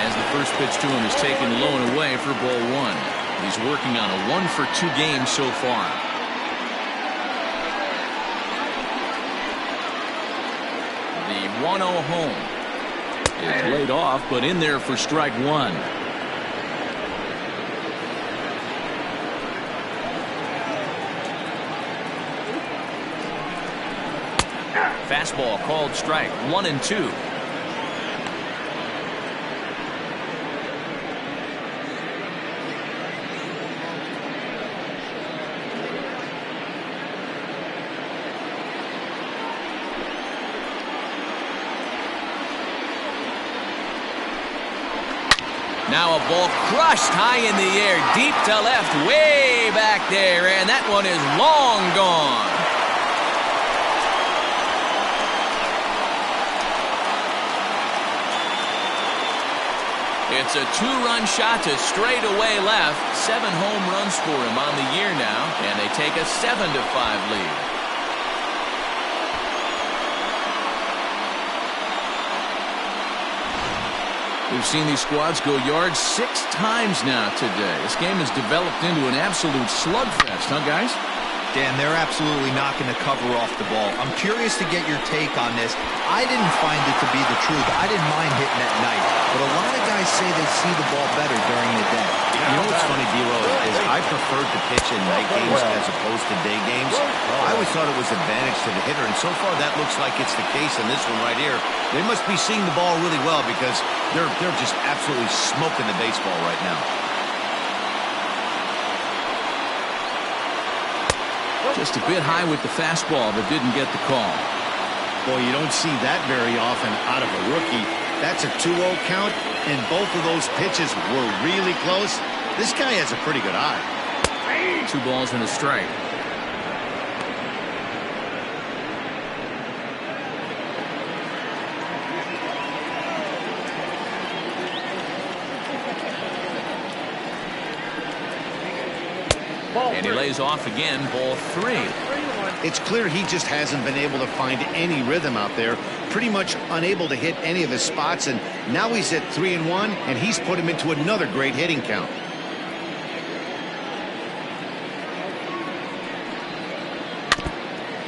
as the first pitch to him is taken low and away for ball one. He's working on a 1-for-2 game so far. The 1-0 home is laid off, but in there for strike one. Fastball called strike 1-2. Now a ball crushed high in the air, deep to left, way back there, and that one is long gone. It's a 2-run shot to straightaway left. 7 home runs for him on the year now, and they take a 7-5 lead. We've seen these squads go yards 6 times now today. This game has developed into an absolute slugfest, huh, guys? Dan, they're absolutely not going to cover off the ball. I'm curious to get your take on this. I didn't find it to be the truth. I didn't mind hitting at night, but a lot of guys say they see the ball better during the day. You know what's funny, D-Row, is I preferred to pitch in night games as opposed to day games. I always thought it was advantage to the hitter, and so far that looks like it's the case in this one right here. They must be seeing the ball really well because they're just absolutely smoking the baseball right now. Just a bit high with the fastball, but didn't get the call. Boy, you don't see that very often out of a rookie. That's a 2-0 count, and both of those pitches were really close. This guy has a pretty good eye. 2 balls and a strike. And he lays off again, ball 3. It's clear he just hasn't been able to find any rhythm out there. Pretty much unable to hit any of his spots, and now he's at 3-1, and he's put him into another great hitting count.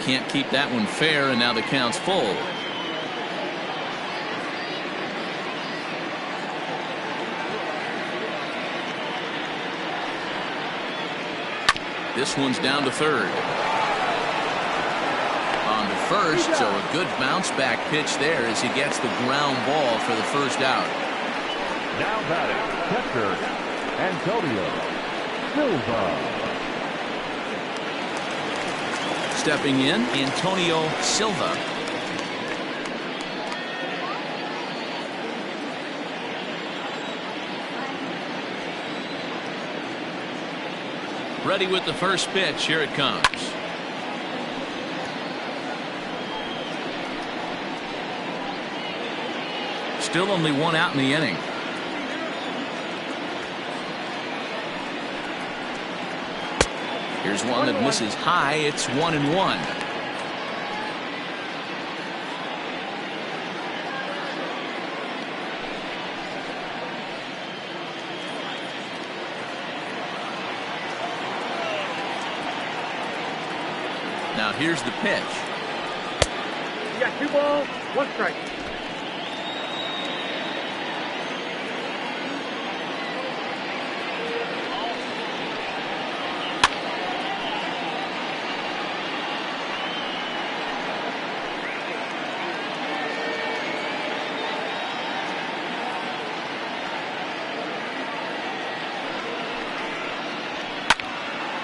Can't keep that one fair, and now the count's full. This one's down to third. On to first, so a good bounce back pitch there as he gets the ground ball for the first out. Now batting, catcher, Antonio Silva. Stepping in, Antonio Silva. Ready with the first pitch. Here it comes. Still only 1 out in the inning. Here's one that misses high. It's 1-1. Now here's the pitch. You got 2 balls, 1 strike.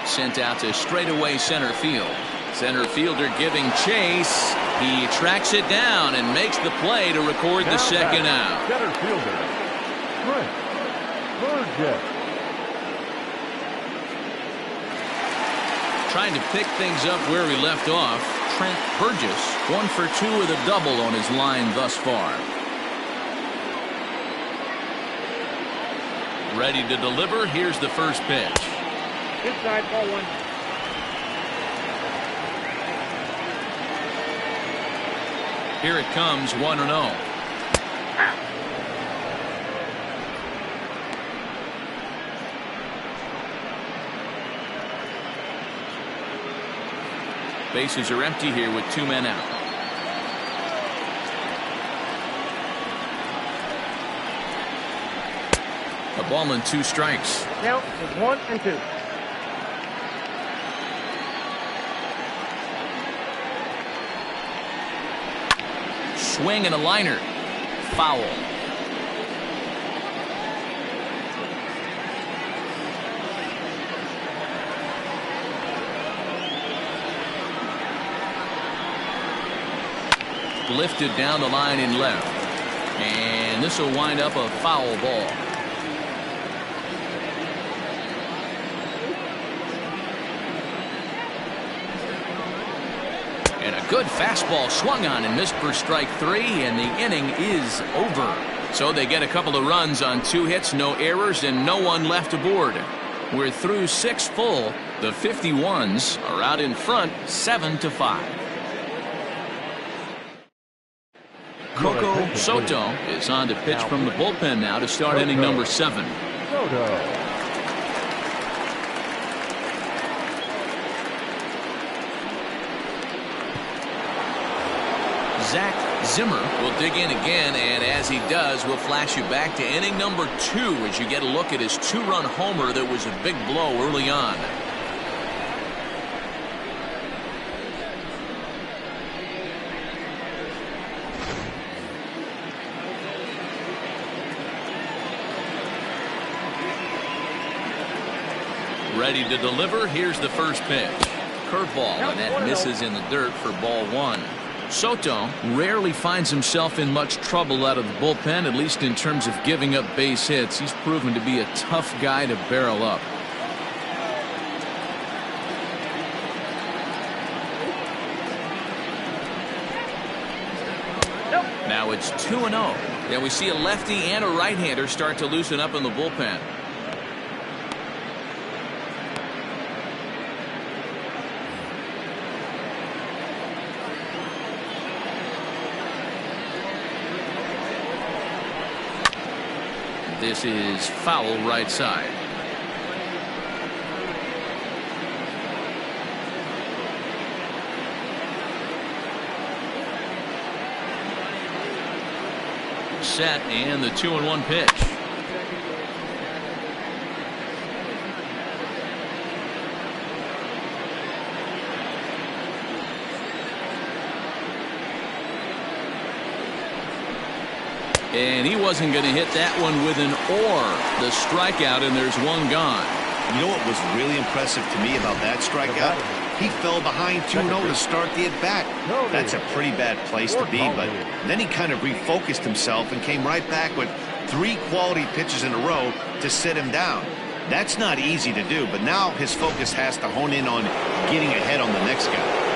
Sent out to straightaway center field. Center fielder giving chase. He tracks it down and makes the play to record the second out. Center fielder, Trent Burgess. Trying to pick things up where he left off. Trent Burgess, 1 for 2 with a double on his line thus far. Ready to deliver. Here's the first pitch. Inside, ball 1. Here it comes, 1-0. Bases are empty here with 2 men out. A ball and 2 strikes. Count is 1 and 2. Swing and a liner. Foul. Lifted down the line in left. And this will wind up a foul ball. And a good fastball swung on and missed for strike 3, and the inning is over. So they get a couple of runs on 2 hits, no errors, and no one left aboard. We're through 6 full. The 51s are out in front 7-5. Coco Soto is on to pitch from the bullpen now to start inning number 7. Soto. Zach Zimmer will dig in again, and as he does, we'll flash you back to inning number 2 as you get a look at his 2-run homer that was a big blow early on. Ready to deliver. Here's the first pitch. Curveball, and that misses in the dirt for ball 1. Soto rarely finds himself in much trouble out of the bullpen, at least in terms of giving up base hits. He's proven to be a tough guy to barrel up. Now it's 2-0. And we see a lefty and a right-hander start to loosen up in the bullpen. This is foul right side. Set and the 2-1 pitch. And he wasn't going to hit that one with an or. The strikeout, and there's one gone. You know what was really impressive to me about that strikeout? He fell behind 2-0 to start the at-bat. That's a pretty bad place to be, but then he kind of refocused himself and came right back with 3 quality pitches in a row to sit him down. That's not easy to do, but now his focus has to hone in on getting ahead on the next guy.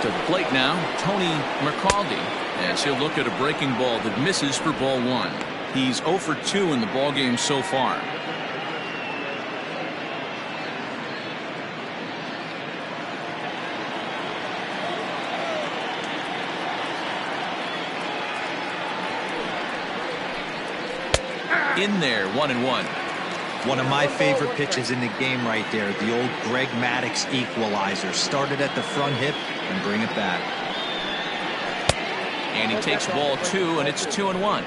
To the plate now, Tony McCaldy, as he'll look at a breaking ball that misses for ball 1. He's 0 for 2 in the ballgame so far. In there, 1-1. One of my favorite pitches in the game right there, the old Greg Maddux equalizer. Started at the front hip and bring it back. And he takes ball 2, and it's 2-1.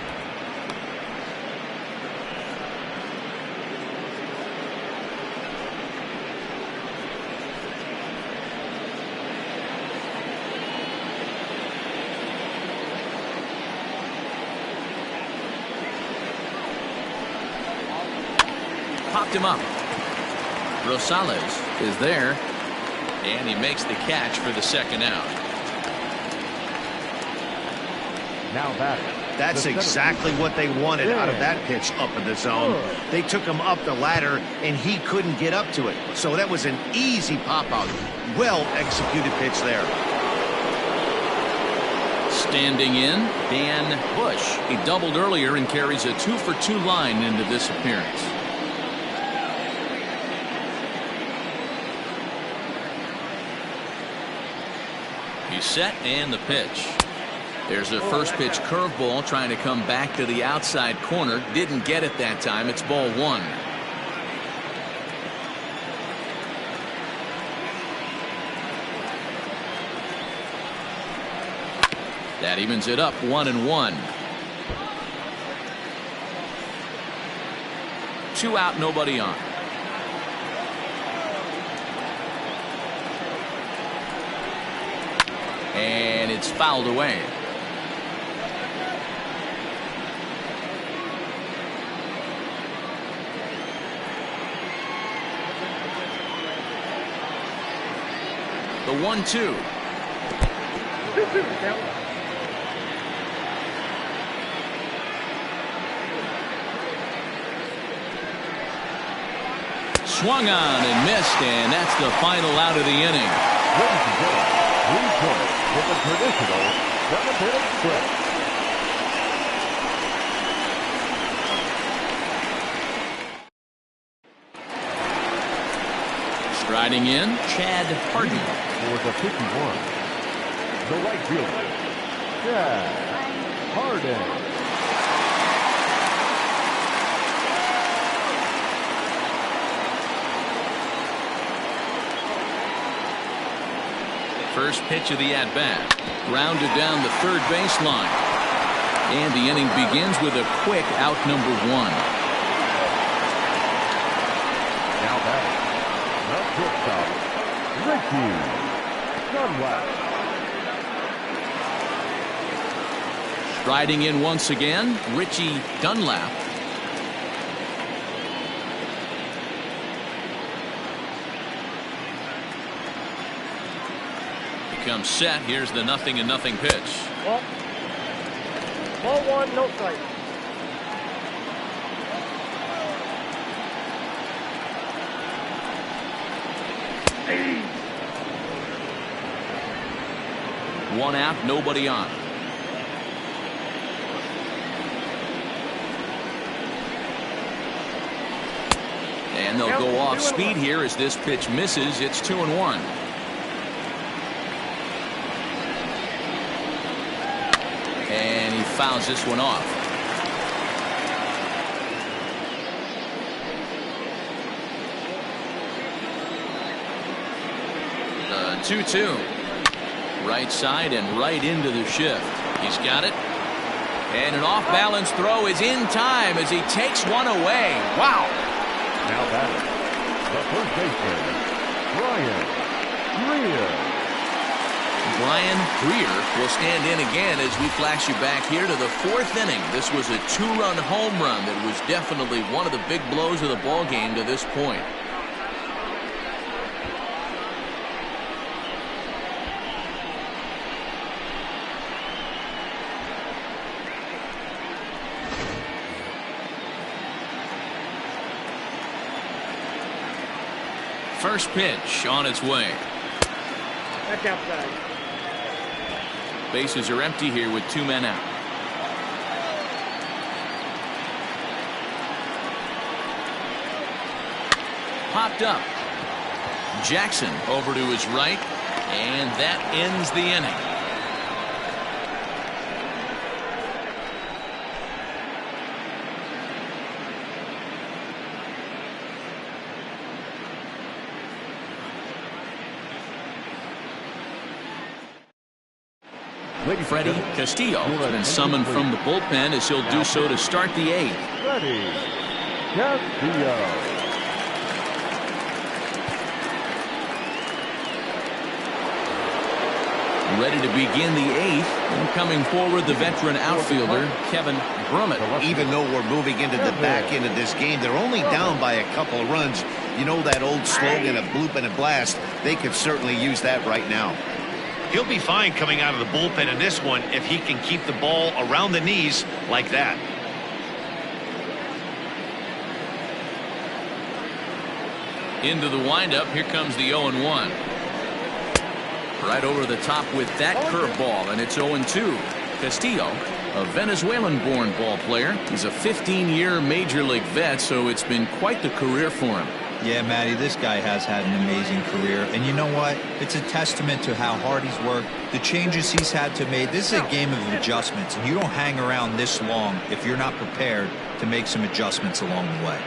Popped him up. Rosales is there, and he makes the catch for the second out. Now batting. That's exactly what they wanted out of that pitch up in the zone. They took him up the ladder, and he couldn't get up to it. So that was an easy pop-out. Well-executed pitch there. Standing in, Dan Bush. He doubled earlier and carries a 2-for-2 line into this appearance. He's set, and the pitch. There's a first pitch curveball trying to come back to the outside corner. Didn't get it that time. It's ball 1. That evens it up 1-1. 2 out, nobody on. And it's fouled away. The 1-2. Swung on and missed, and that's the final out of the inning. Ladies and gentlemen, 3 points in the traditional 7-inning stretch. Striding in, Chad Harden. For the 51, the right fielder, Chad Harden. First pitch of the at-bat. Grounded down the third baseline. And the inning begins with a quick out number 1. Now batting, the shortstop, Richie Dunlap. Striding in once again, Richie Dunlap. Comes set. Here's the 0-0 pitch. Ball 1, no strike. One out, nobody on. And they'll go off speed here as this pitch misses. It's 2-1. And he fouls this one off. The 2-2. Right side and right into the shift. He's got it. And an off-balance throw is in time as he takes one away. Wow. Now batting, the first baseman, Brian Greer. Brian Greer will stand in again as we flash you back here to the 4th inning. This was a 2-run home run that was definitely one of the big blows of the ball game to this point. First pitch on its way. That's outside. Bases are empty here with 2 men out. Popped up. Jackson over to his right, and that ends the inning. Freddie Castillo has been summoned from the bullpen as he'll do so to start the 8th. Freddie Castillo. Ready to begin the 8th, and coming forward the veteran outfielder Kevin Brummett. Even though we're moving into the back end of this game, they're only down by a couple of runs. You know that old slogan of bloop and a blast. They could certainly use that right now. He'll be fine coming out of the bullpen in this one if he can keep the ball around the knees like that. Into the windup. Here comes the 0-1. Right over the top with that curveball, and it's 0-2. Castillo, a Venezuelan-born ball player. He's a 15-year major league vet, so it's been quite the career for him. Yeah, Matty, this guy has had an amazing career. And you know what? It's a testament to how hard he's worked, the changes he's had to make. This is a game of adjustments, and you don't hang around this long if you're not prepared to make some adjustments along the way.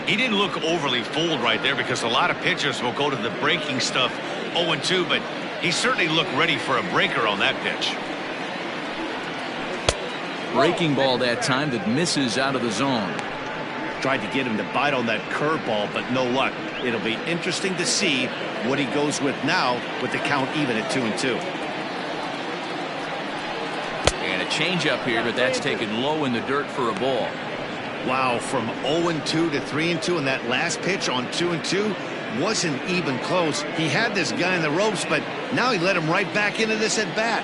He didn't look overly fooled right there because a lot of pitchers will go to the breaking stuff 0-2, but he certainly looked ready for a breaker on that pitch. Breaking ball that time that misses out of the zone. Tried to get him to bite on that curveball, but no luck. It'll be interesting to see what he goes with now with the count even at 2-2. And a changeup here, but that's taken low in the dirt for a ball. Wow, from 0-2 to 3-2, and that last pitch on 2-2 wasn't even close. He had this guy in the ropes, but now he let him right back into this at bat.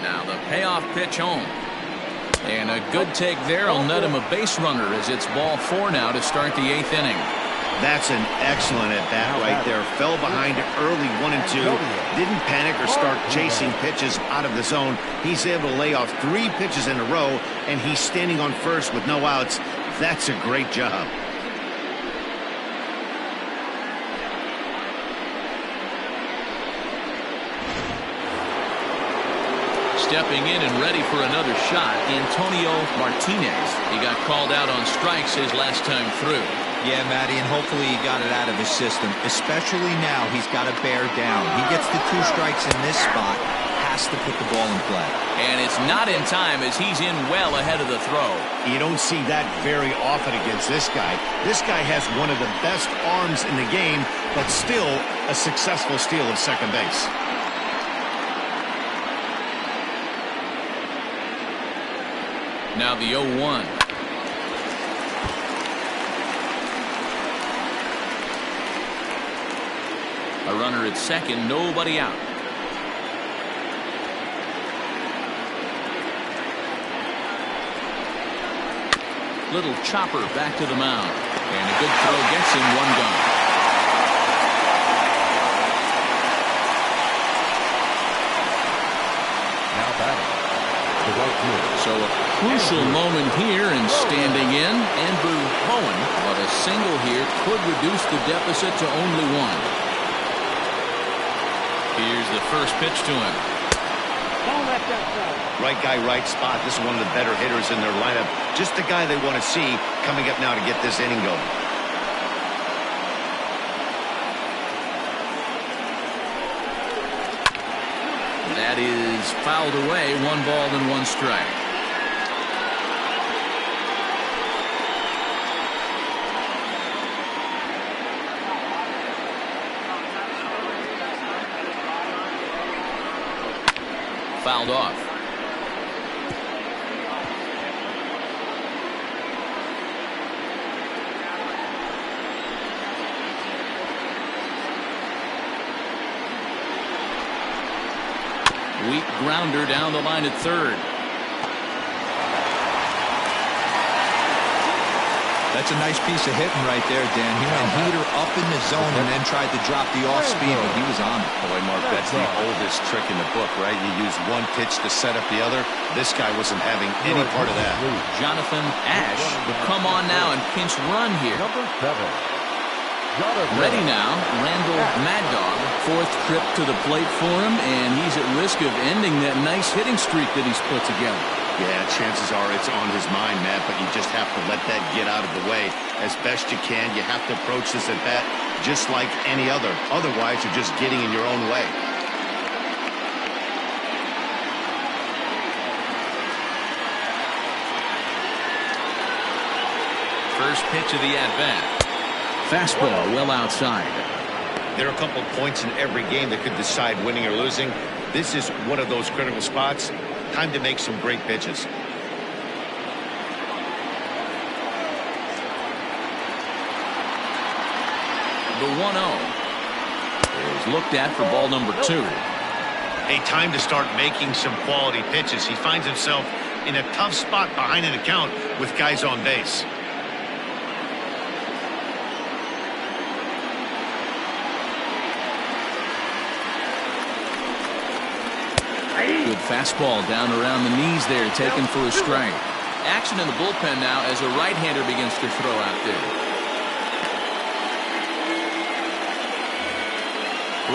Now the payoff pitch home. And a good take there will net him a base runner as it's ball 4 now to start the 8th inning. That's an excellent at bat right there. Fell behind early 1-2. Didn't panic or start chasing pitches out of the zone. He's able to lay off 3 pitches in a row, and he's standing on first with no outs. That's a great job. Stepping in and ready for another shot, Antonio Martinez. He got called out on strikes his last time through. Yeah, Matty, and hopefully he got it out of his system. Especially now, he's got to bear down. He gets the 2 strikes in this spot, has to put the ball in play. And it's not in time as he's in well ahead of the throw. You don't see that very often against this guy. This guy has one of the best arms in the game, but still a successful steal of second base. Now the 0-1. A runner at second, nobody out. Little chopper back to the mound. And a good throw gets him 1 gone. Now batting, the right fielder. So a crucial moment here, and standing in, Andrew Bowen. But a single here could reduce the deficit to only 1. Here's the first pitch to him. Don't let that go. Right guy, right spot. This is one of the better hitters in their lineup. Just the guy they want to see coming up now to get this inning going. That is fouled away. 1 ball and 1 strike. Fouled off. Weak grounder down the line at third. That's a nice piece of hitting right there, Dan. He went heater up in the zone and then tried to drop the off speed, but he was on it. Boy, Mark, that's the oldest trick in the book, right? You use one pitch to set up the other. This guy wasn't having any part of that. Jonathan Ash will come on now and pinch run here. Number 7. Jonathan. Ready now, Randall Mad Dog. 4th trip to the plate for him, and he's at risk of ending that nice hitting streak that he's put together. Yeah, chances are it's on his mind, Matt, but you just have to let that get out of the way as best you can. You have to approach this at bat just like any other. Otherwise, you're just getting in your own way. First pitch of the at-bat. Fastball well outside. There are a couple of points in every game that could decide winning or losing. This is one of those critical spots. Time to make some great pitches. The 1-0 is looked at for ball number 2. A time to start making some quality pitches. He finds himself in a tough spot behind an account with guys on base. Good fastball down around the knees there, taken for a strike. Action in the bullpen now as a right-hander begins to throw out there.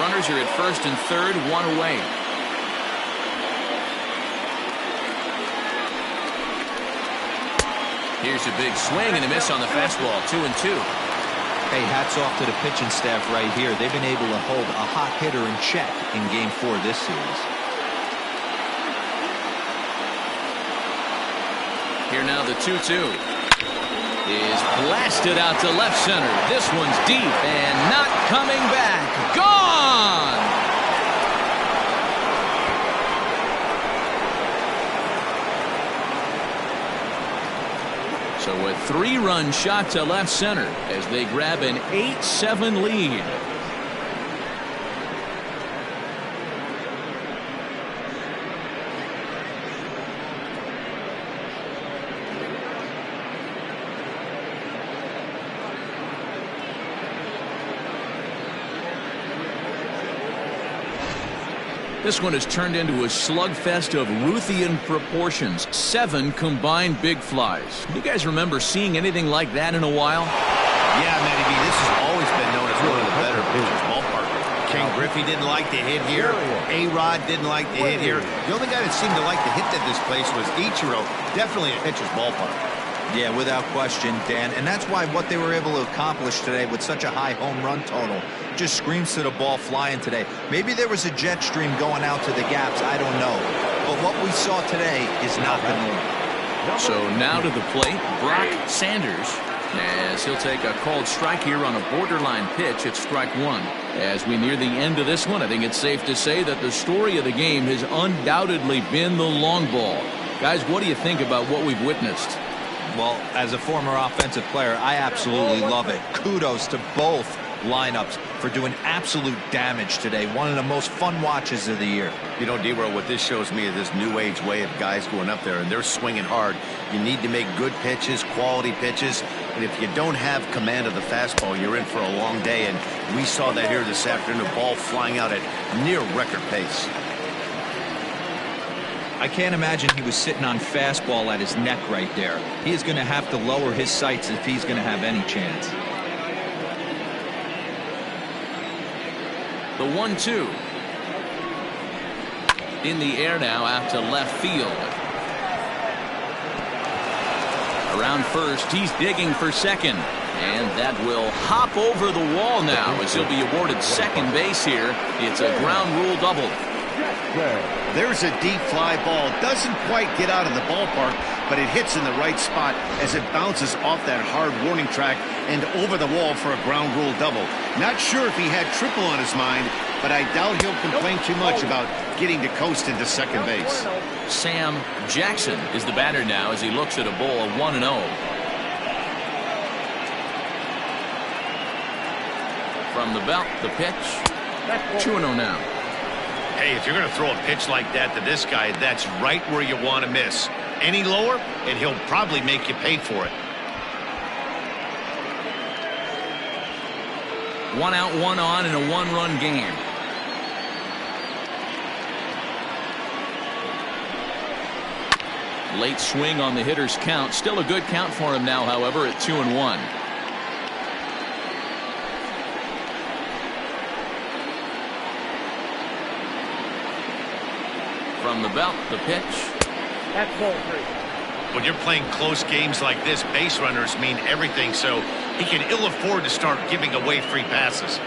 Runners are at first and third, 1 away. Here's a big swing and a miss on the fastball, 2-2. Hey, hats off to the pitching staff right here. They've been able to hold a hot hitter in check in Game 4 this series. Here now the 2-2. Is blasted out to left center. This one's deep and not coming back. Gone! So a 3-run shot to left center as they grab an 8-7 lead. This one has turned into a slugfest of Ruthian proportions. 7 combined big flies. Do you guys remember seeing anything like that in a while? Yeah, Matty B, this has always been known as one of the better pitchers ballpark. King Griffey didn't like to hit here. A-Rod didn't like to hit here. The only guy that seemed to like to hit at this place was Ichiro. Definitely a pitcher's ballpark. Yeah, without question, Dan. And that's why what they were able to accomplish today with such a high home run total just screams to the ball flying today. Maybe there was a jet stream going out to the gaps. I don't know. But what we saw today is not the norm. So now to the plate, Brock Sanders, as he'll take a called strike here on a borderline pitch at strike 1. As we near the end of this one, I think it's safe to say that the story of the game has undoubtedly been the long ball. Guys, what do you think about what we've witnessed? Well, as a former offensive player, I absolutely love it. Kudos to both lineups for doing absolute damage today. One of the most fun watches of the year. You know, D-Row, what this shows me is this new age way of guys going up there and they're swinging hard. You need to make good pitches, quality pitches, and if you don't have command of the fastball, you're in for a long day, and we saw that here this afternoon, the ball flying out at near record pace. I can't imagine he was sitting on fastball at his neck right there. He is going to have to lower his sights if he's going to have any chance. The 1-2. In the air now out to left field. Around first, he's digging for second. And that will hop over the wall now as he'll be awarded second base here. It's a ground rule double. There's a deep fly ball. Doesn't quite get out of the ballpark, but it hits in the right spot as it bounces off that hard warning track and over the wall for a ground rule double. Not sure if he had triple on his mind, but I doubt he'll complain too much about getting to coast into second base. Sam Jackson is the batter now as he looks at a ball of 1-0. From the belt, the pitch. 2-0 now. Hey, if you're going to throw a pitch like that to this guy, that's right where you want to miss. Any lower, and he'll probably make you pay for it. 1 out, 1 on in a 1-run game. Late swing on the hitter's count. Still a good count for him now, however, at 2-1. From the belt, the pitch. That's ball 3. When you're playing close games like this, base runners mean everything, so he can ill afford to start giving away free passes.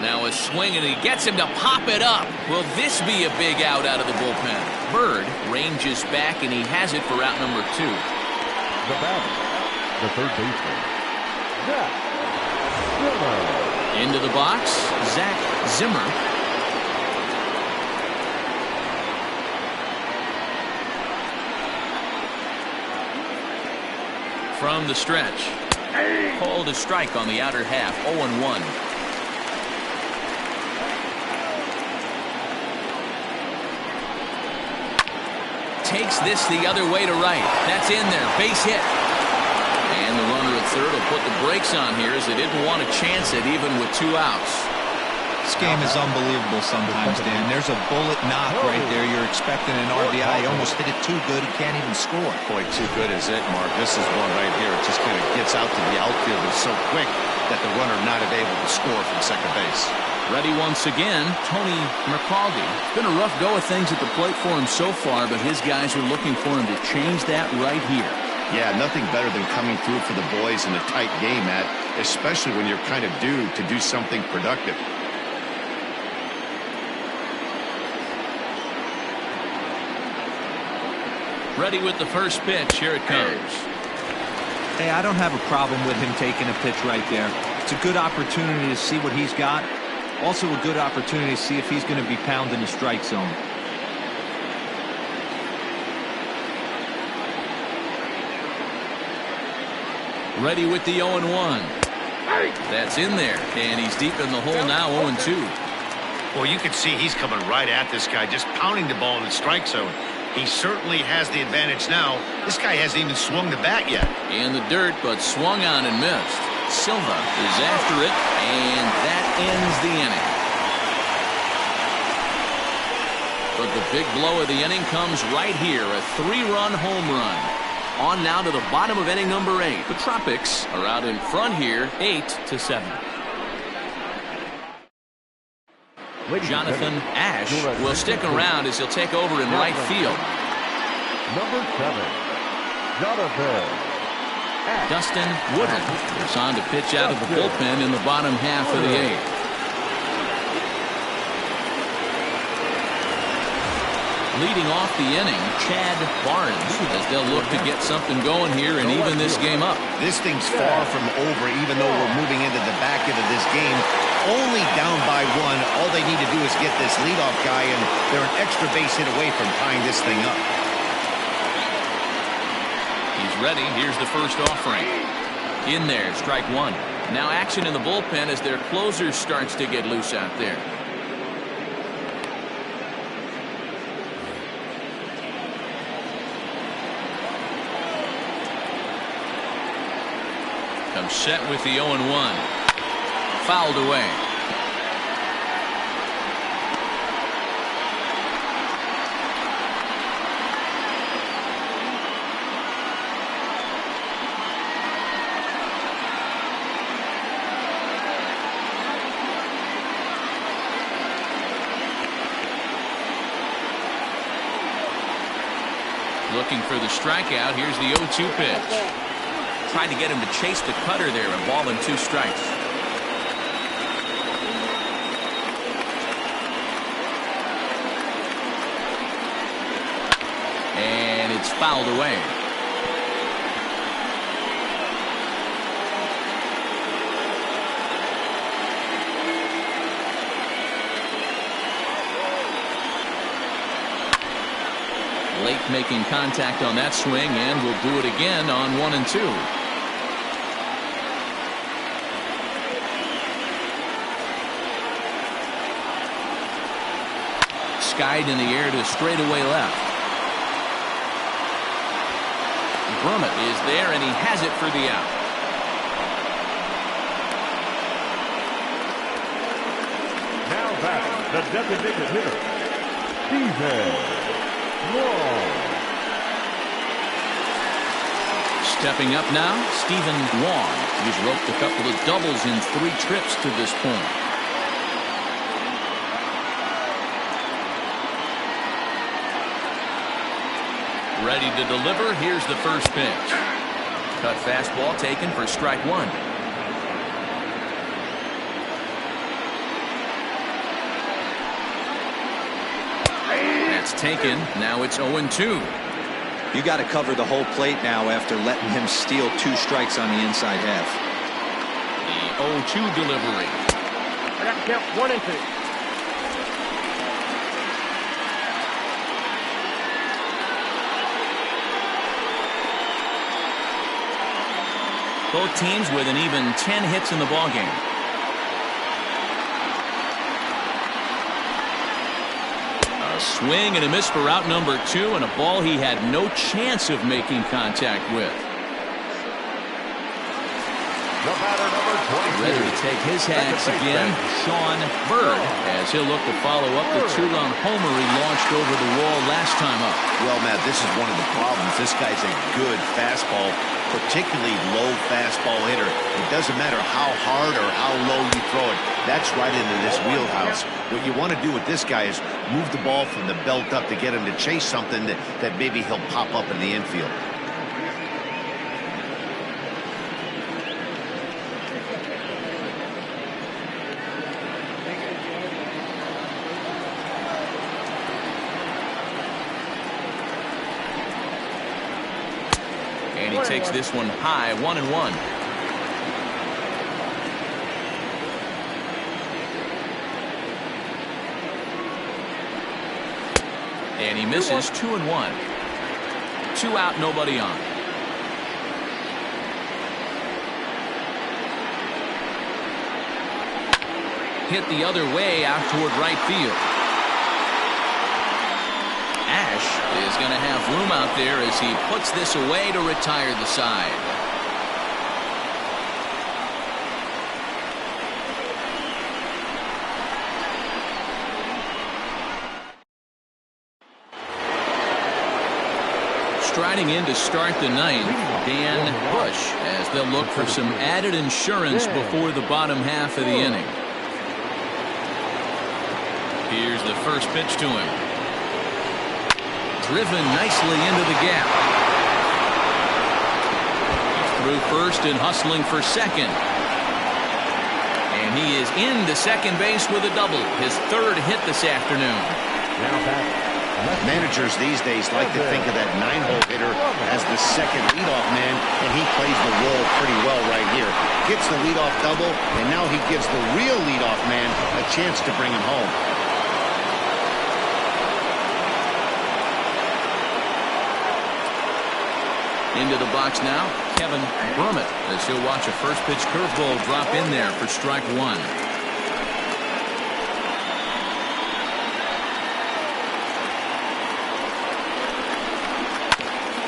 Now a swing, and he gets him to pop it up. Will this be a big out of the bullpen? Bird ranges back, and he has it for out number 2. The batter, the third baseman, Zach Zimmer. Into the box, Zach Zimmer. From the stretch. Called a strike on the outer half. 0-1. Takes this the other way to right. That's in there. Base hit. And the runner at third will put the brakes on here as they didn't want to chance it even with 2 outs. This game is unbelievable sometimes, Dan. There's a bullet knock right there. You're expecting an RBI. He almost hit it too good. He can't even score. Boy, too good is it, Mark. This is one right here. It just kind of gets out to the outfield. It's so quick that the runner not able to score from second base. Ready once again, Tony McCaldy. It's been a rough go of things at the plate for him so far, but his guys are looking for him to change that right here. Yeah, nothing better than coming through for the boys in a tight game, Matt, especially when you're kind of due to do something productive. Ready with the first pitch. Here it comes. Hey, I don't have a problem with him taking a pitch right there. It's a good opportunity to see what he's got. Also a good opportunity to see if he's going to be pounding the strike zone. Ready with the 0-1. That's in there, and he's deep in the hole now, 0-2. Well, you can see he's coming right at this guy, just pounding the ball in the strike zone. He certainly has the advantage now. This guy hasn't even swung the bat yet. In the dirt, but swung on and missed. Silva is after it, and that ends the inning. But the big blow of the inning comes right here, a 3-run home run. On now to the bottom of inning number 8. The Tropics are out in front here, 8-7. Jonathan Ash will stick around as he'll take over in right field. Number 7, Jonathan Ash. Dustin Woodruff is on to pitch out of the bullpen in the bottom half of the 8th. Leading off the inning, Chad Barnes, as they'll look to get something going here and even this game up. This thing's far from over, even though we're moving into the back end of this game. Only down by 1. All they need to do is get this leadoff guy, and they're an extra base hit away from tying this thing up. He's ready. Here's the first offering. In there, strike 1. Now action in the bullpen as their closer starts to get loose out there. Comes set with the 0-1. Fouled away. Looking for the strikeout. Here's the 0-2 pitch. Tried to get him to chase the cutter there, a ball and 2 strikes. And it's fouled away. Lake making contact on that swing, and will do it again on 1 and 2. Skied in the air to straightaway left. Brummett is there, and he has it for the out. Now back, the designated hitter, Stephen Wong. Stepping up now, Stephen Wong. He's roped a couple of doubles in 3 trips to this point. Ready to deliver. Here's the first pitch. Cut fastball taken for strike 1. That's taken. Now it's 0-2. You got to cover the whole plate now after letting him steal 2 strikes on the inside half. The 0-2 delivery. I got to count 1 and 2. Both teams with an even 10 hits in the ballgame. A swing and a miss for out number 2, and a ball he had no chance of making contact with. The batter, number 22. Ready to take his hacks again, Sean Bird, as he'll look to follow up the 2-run homer he launched over the wall last time up. Well, Matt, this is one of the problems. This guy's a good fastball, particularly low fastball hitter. It doesn't matter how hard or how low you throw it. That's right into this wheelhouse. What you want to do with this guy is move the ball from the belt up to get him to chase something that maybe he'll pop up in the infield. And he takes this one high, 1-1. And he misses 2-1. 2 out, nobody on. Hit the other way out toward right field. Ash is going to have room out there as he puts this away to retire the side. Striding in to start the ninth, Dan Bush, as they'll look for some added insurance before the bottom half of the inning. Here's the first pitch to him. Driven nicely into the gap. Through first and hustling for second. And he is into second base with a double. His third hit this afternoon. Managers these days like to think of that 9-hole hitter as the second leadoff man, and he plays the role pretty well right here. Gets the leadoff double, and now he gives the real leadoff man a chance to bring him home. Into the box now, Kevin Brummett, as he'll watch a first pitch curveball drop in there for strike 1.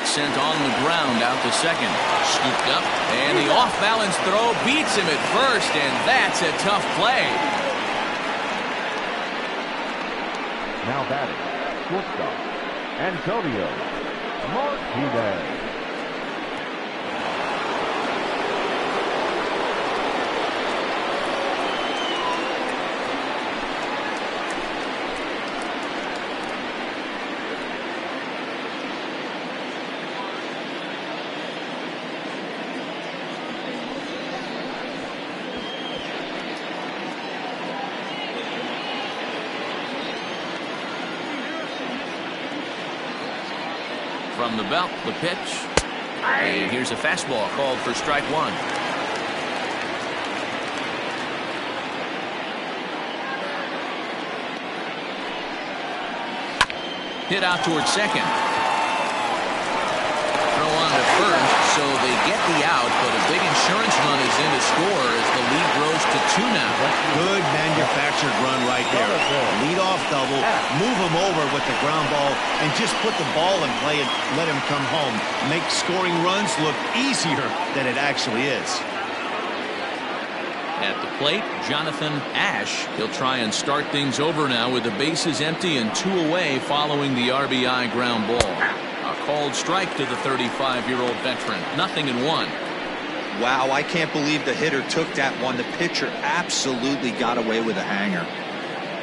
Sent on the ground out to second. Scooped up, and the off-balance throw beats him at first, and that's a tough play. Now batting, shortstop, Antonio Martinez. From the belt, the pitch. And here's a fastball called for strike 1. Hit out towards second. Throw on to first, so they get the out, but a big insurance run is in to score as the lead grows to 2 now. Good manufactured run right there. Lead off double, move him over with the ground ball, and just put the ball in play and let him come home. Make scoring runs look easier than it actually is. At the plate, Jonathan Ash. He'll try and start things over now with the bases empty and 2 away following the RBI ground ball. A called strike to the 35-year-old veteran. 0-1. Wow, I can't believe the hitter took that one. The pitcher absolutely got away with a hanger.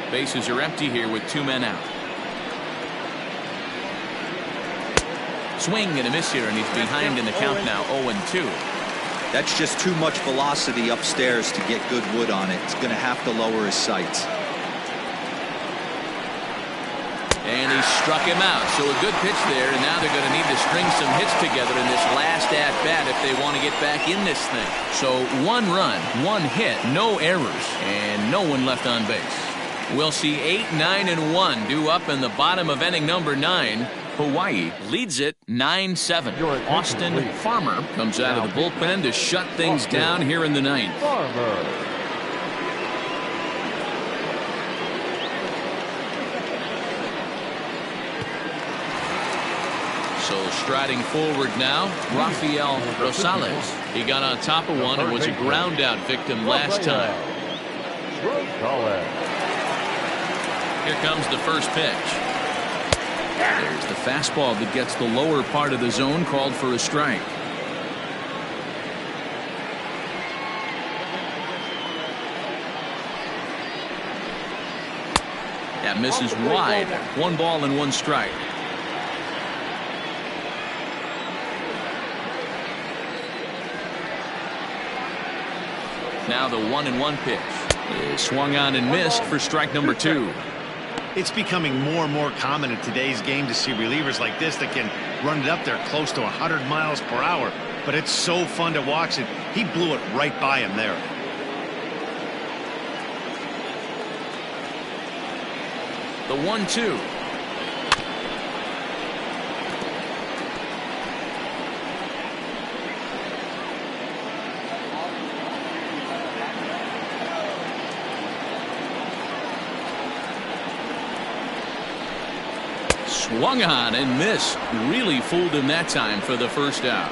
Bases are empty here with 2 men out. Swing and a miss here, and he's behind in the count now, 0-2. That's just too much velocity upstairs to get good wood on it. It's going to have to lower his sights. And he struck him out. So a good pitch there, and now they're going to need to string some hits together in this last at-bat if they want to get back in this thing. So 1 run, 1 hit, no errors, and no one left on base. We'll see 8, 9, and 1 due up in the bottom of inning number 9. Hawaii leads it 9-7. Austin Farmer comes out of the bullpen to shut things down here in the 9th. So striding forward now, Rafael Rosales. He got on top of one and was a ground out victim last time. Here comes the first pitch. There's the fastball that gets the lower part of the zone, called for a strike. That misses wide. 1 ball and 1 strike. Now the 1-1 pitch is swung on and missed for strike number 2. It's becoming more and more common in today's game to see relievers like this that can run it up there close to 100 miles per hour. But it's so fun to watch it. He blew it right by him there. The 1-2. Swung on and missed. Really fooled him that time for the first out.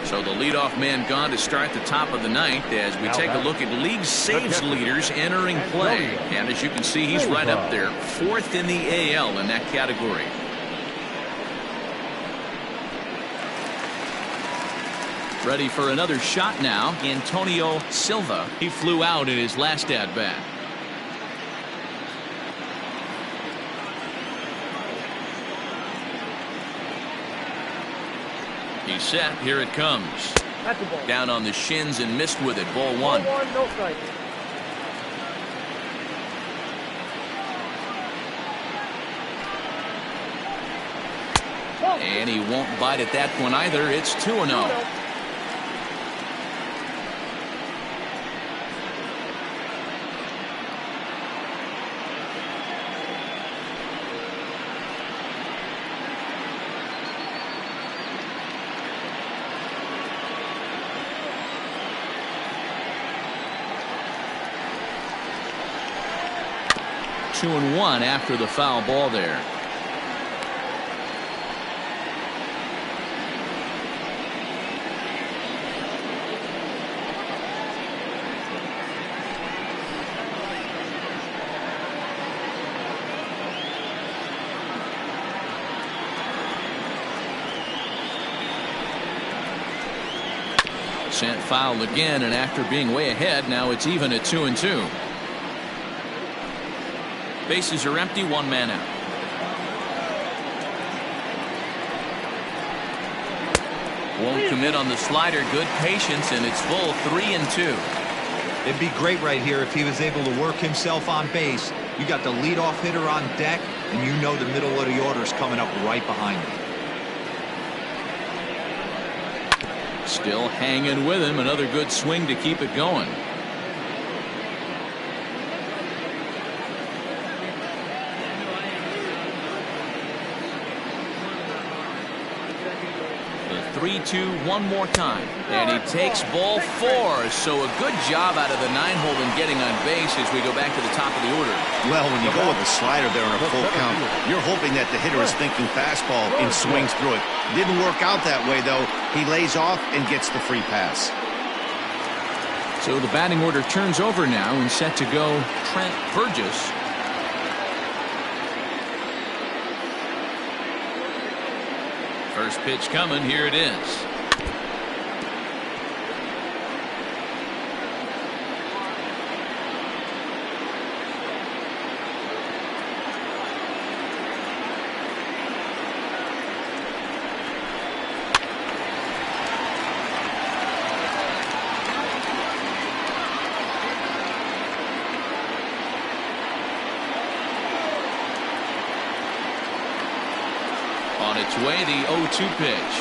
So the leadoff man gone to start the top of the ninth as we take a look at league saves leaders entering play. And as you can see, he's right up there, 4th in the AL in that category. Ready for another shot now, Antonio Silva. He flew out in his last at bat. He's set. Here it comes. That's a ball. Down on the shins and missed with it. Ball 1. Ball 1, no strike. And he won't bite at that one either. It's 2-0. Two and one after the foul ball there. Sent foul again, and after being way ahead, now it's even at 2-2. Bases are empty, 1 man out. Won't commit on the slider. Good patience, and it's full. 3-2. It'd be great right here if he was able to work himself on base. You got the leadoff hitter on deck, and you know the middle of the order is coming up right behind him. Still hanging with him. Another good swing to keep it going. The 3-2 one more time. And he takes ball 4. So a good job out of the 9-hole in getting on base as we go back to the top of the order. Well, when you go with a slider there in a full count, you're hoping that the hitter is thinking fastball and swings through it. Didn't work out that way, though. He lays off and gets the free pass. So the batting order turns over now, and set to go Trent Burgess. First pitch coming. Here it is. On its way, the 0-2 pitch.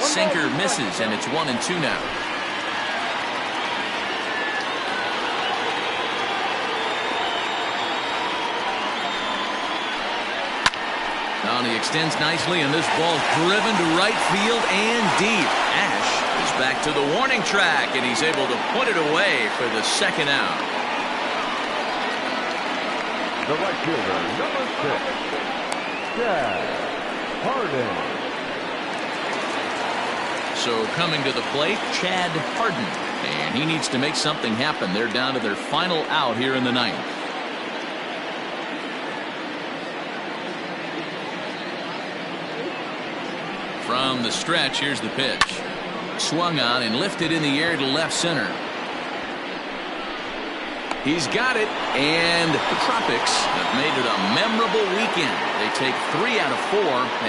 Sinker misses, and it's 1-2 now. Now he extends nicely, and this ball driven to right field and deep. Ash is back to the warning track, and he's able to put it away for the second out. The right fielder, number 6, Chad Harden. So coming to the plate, Chad Harden. And he needs to make something happen. They're down to their final out here in the ninth. From the stretch, here's the pitch. Swung on and lifted in the air to left center. He's got it, and the Tropics have made it a memorable weekend. They take 3 out of 4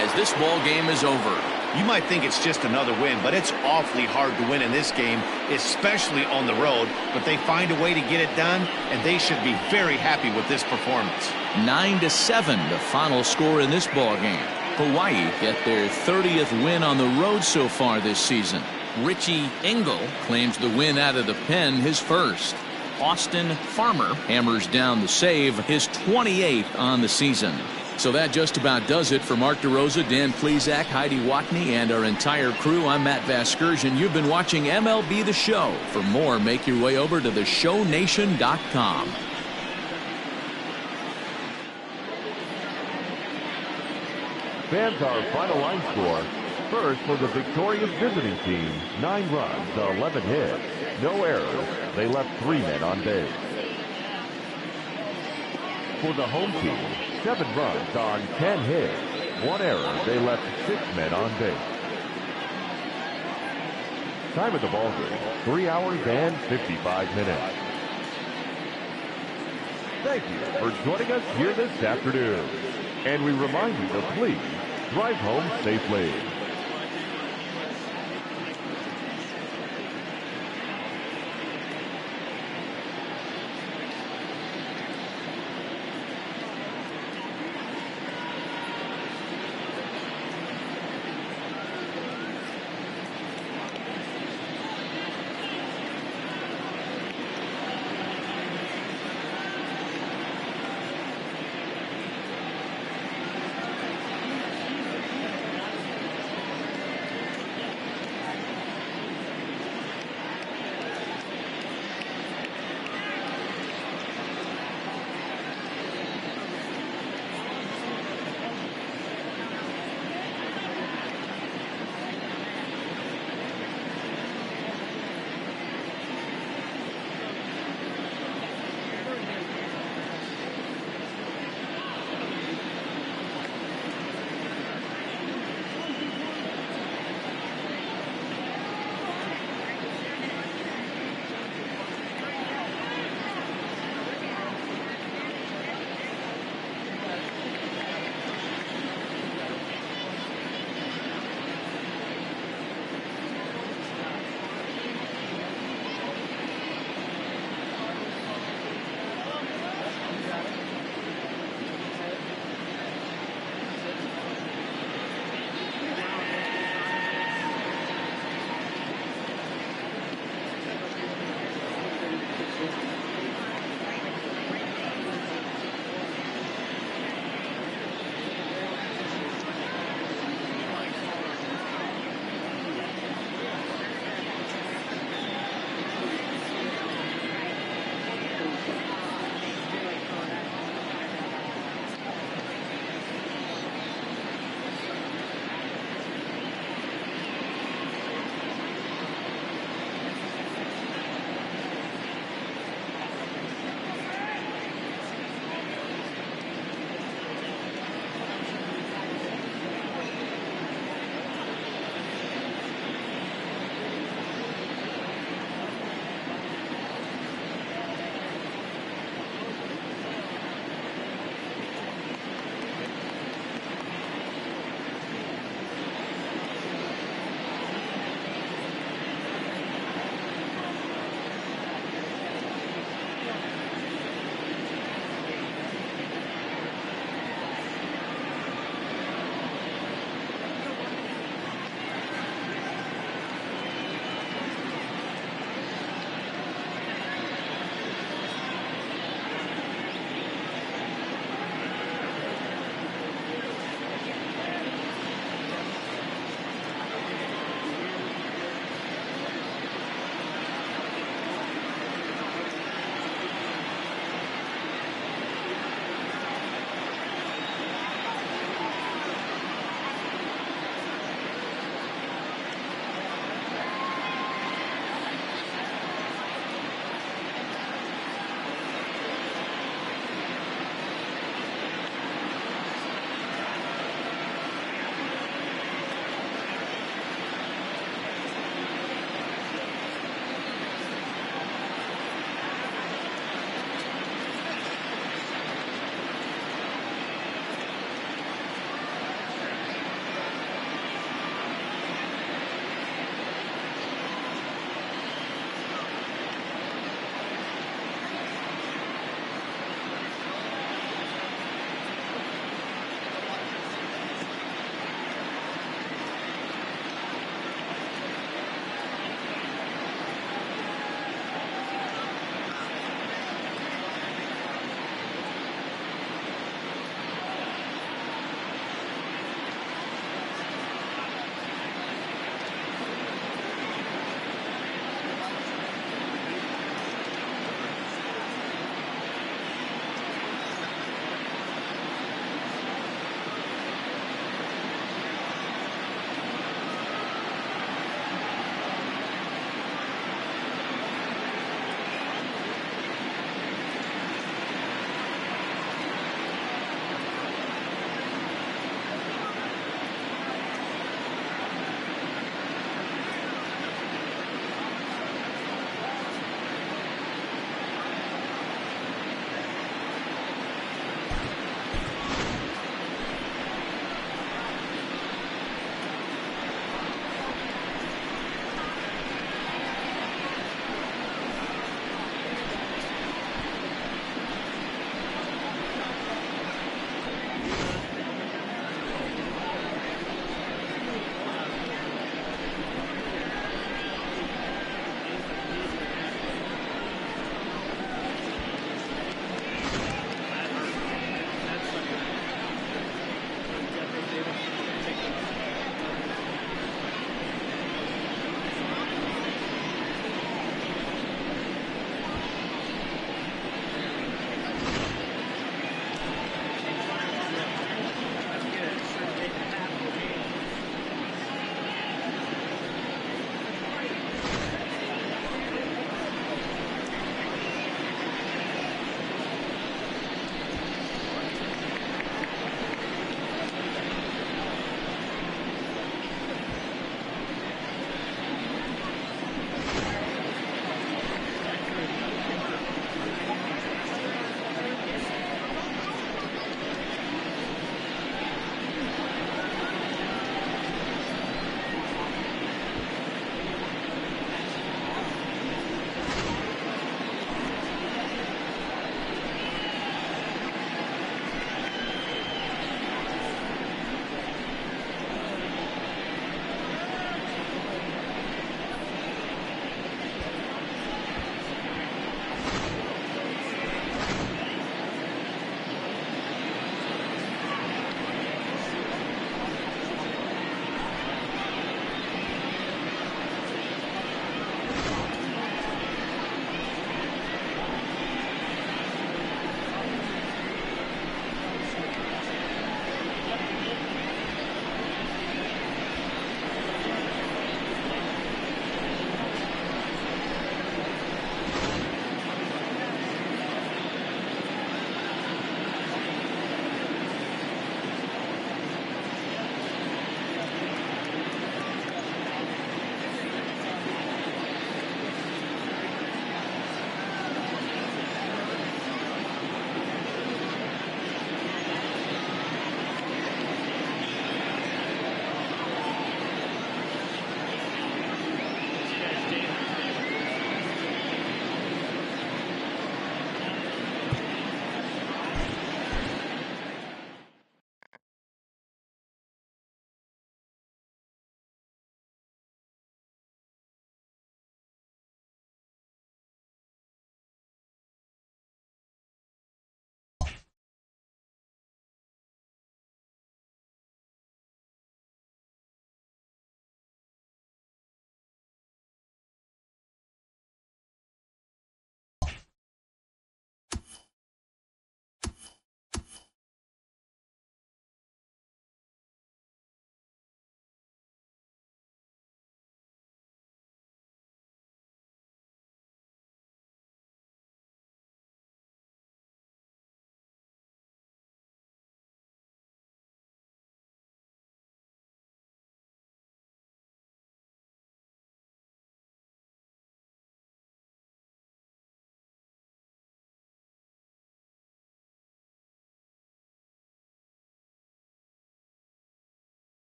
as this ball game is over. You might think it's just another win, but it's awfully hard to win in this game, especially on the road. But they find a way to get it done, and they should be very happy with this performance. 9-7, the final score in this ball game. Hawaii get their 30th win on the road so far this season. Richie Engel claims the win out of the pen, his first. Austin Farmer hammers down the save, his 28th on the season. So that just about does it for Mark DeRosa, Dan Plesac, Heidi Watney, and our entire crew. I'm Matt Vasgersian. You've been watching MLB The Show. For more, make your way over to theshownation.com. Fans, our final line score. First for the victorious visiting team, 9 runs, 11 hits, no errors. They left 3 men on base. For the home team, 7 runs on 10 hits, 1 error. They left 6 men on base. Time of the ball game, 3 hours and 55 minutes. Thank you for joining us here this afternoon. And we remind you to please drive home safely.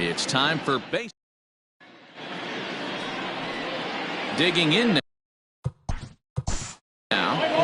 It's time for base. Digging in now.